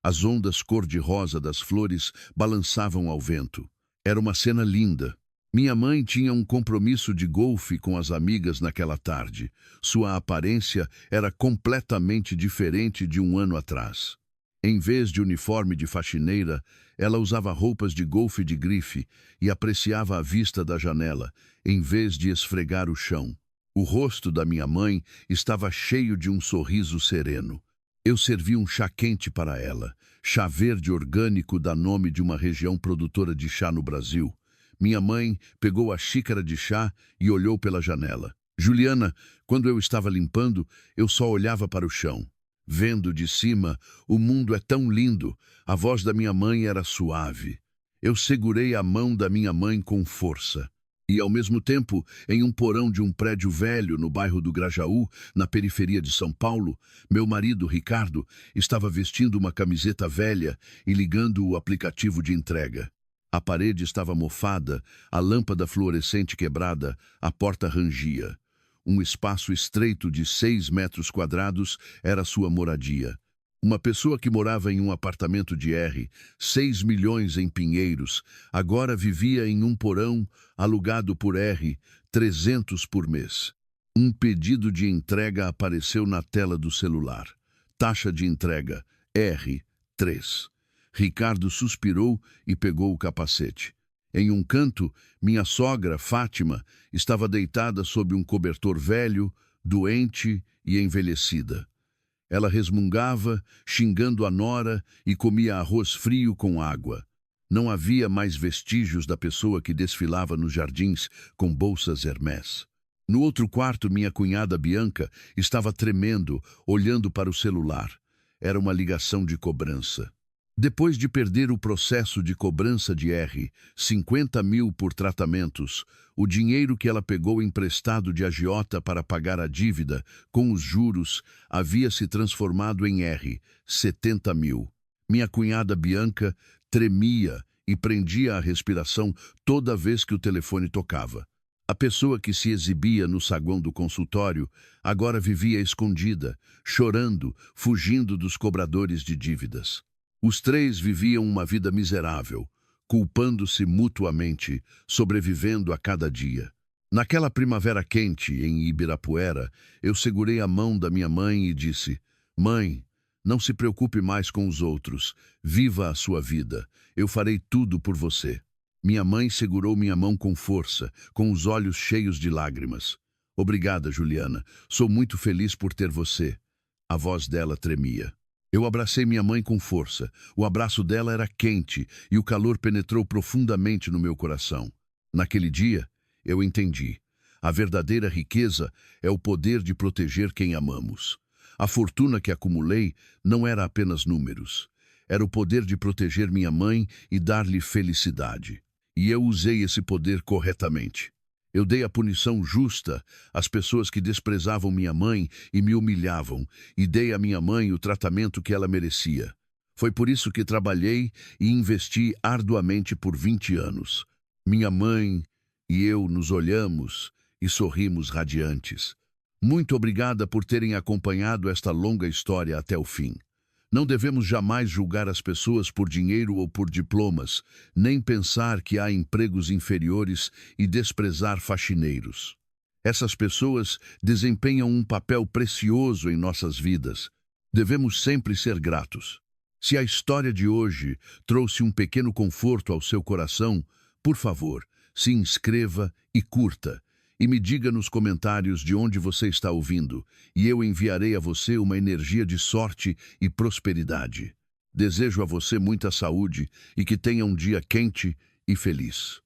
S1: As ondas cor-de-rosa das flores balançavam ao vento. Era uma cena linda. Minha mãe tinha um compromisso de golfe com as amigas naquela tarde. Sua aparência era completamente diferente de 1 ano atrás. Em vez de uniforme de faxineira, ela usava roupas de golfe de grife e apreciava a vista da janela, em vez de esfregar o chão. O rosto da minha mãe estava cheio de um sorriso sereno. Eu servi um chá quente para ela, chá verde orgânico dá nome de uma região produtora de chá no Brasil. Minha mãe pegou a xícara de chá e olhou pela janela. Juliana, quando eu estava limpando, eu só olhava para o chão. Vendo de cima, o mundo é tão lindo. A voz da minha mãe era suave. Eu segurei a mão da minha mãe com força. E, ao mesmo tempo, em um porão de um prédio velho no bairro do Grajaú, na periferia de São Paulo, meu marido, Ricardo, estava vestindo uma camiseta velha e ligando o aplicativo de entrega. A parede estava mofada, a lâmpada fluorescente quebrada, a porta rangia. Um espaço estreito de 6 metros quadrados era sua moradia. Uma pessoa que morava em um apartamento de R, 6 milhões em Pinheiros, agora vivia em um porão alugado por R, 300 por mês. Um pedido de entrega apareceu na tela do celular. Taxa de entrega, R, 3. Ricardo suspirou e pegou o capacete. Em um canto, minha sogra, Fátima, estava deitada sob um cobertor velho, doente e envelhecida. Ela resmungava, xingando a nora e comia arroz frio com água. Não havia mais vestígios da pessoa que desfilava nos jardins com bolsas Hermès. No outro quarto, minha cunhada Bianca estava tremendo, olhando para o celular. Era uma ligação de cobrança. Depois de perder o processo de cobrança de R, 50 mil por tratamentos, o dinheiro que ela pegou emprestado de agiota para pagar a dívida, com os juros, havia se transformado em R, 70 mil. Minha cunhada Bianca tremia e prendia a respiração toda vez que o telefone tocava. A pessoa que se exibia no saguão do consultório agora vivia escondida, chorando, fugindo dos cobradores de dívidas. Os três viviam uma vida miserável, culpando-se mutuamente, sobrevivendo a cada dia. Naquela primavera quente, em Ibirapuera, eu segurei a mão da minha mãe e disse: "Mãe, não se preocupe mais com os outros. Viva a sua vida. Eu farei tudo por você." Minha mãe segurou minha mão com força, com os olhos cheios de lágrimas. "Obrigada, Juliana. Sou muito feliz por ter você." A voz dela tremia. Eu abracei minha mãe com força. O abraço dela era quente e o calor penetrou profundamente no meu coração. Naquele dia, eu entendi. A verdadeira riqueza é o poder de proteger quem amamos. A fortuna que acumulei não era apenas números. Era o poder de proteger minha mãe e dar-lhe felicidade. E eu usei esse poder corretamente. Eu dei a punição justa às pessoas que desprezavam minha mãe e me humilhavam, e dei à minha mãe o tratamento que ela merecia. Foi por isso que trabalhei e investi arduamente por 20 anos. Minha mãe e eu nos olhamos e sorrimos radiantes. Muito obrigada por terem acompanhado esta longa história até o fim. Não devemos jamais julgar as pessoas por dinheiro ou por diplomas, nem pensar que há empregos inferiores e desprezar faxineiros. Essas pessoas desempenham um papel precioso em nossas vidas. Devemos sempre ser gratos. Se a história de hoje trouxe um pequeno conforto ao seu coração, por favor, se inscreva e curta. E me diga nos comentários de onde você está ouvindo, e eu enviarei a você uma energia de sorte e prosperidade. Desejo a você muita saúde e que tenha um dia quente e feliz.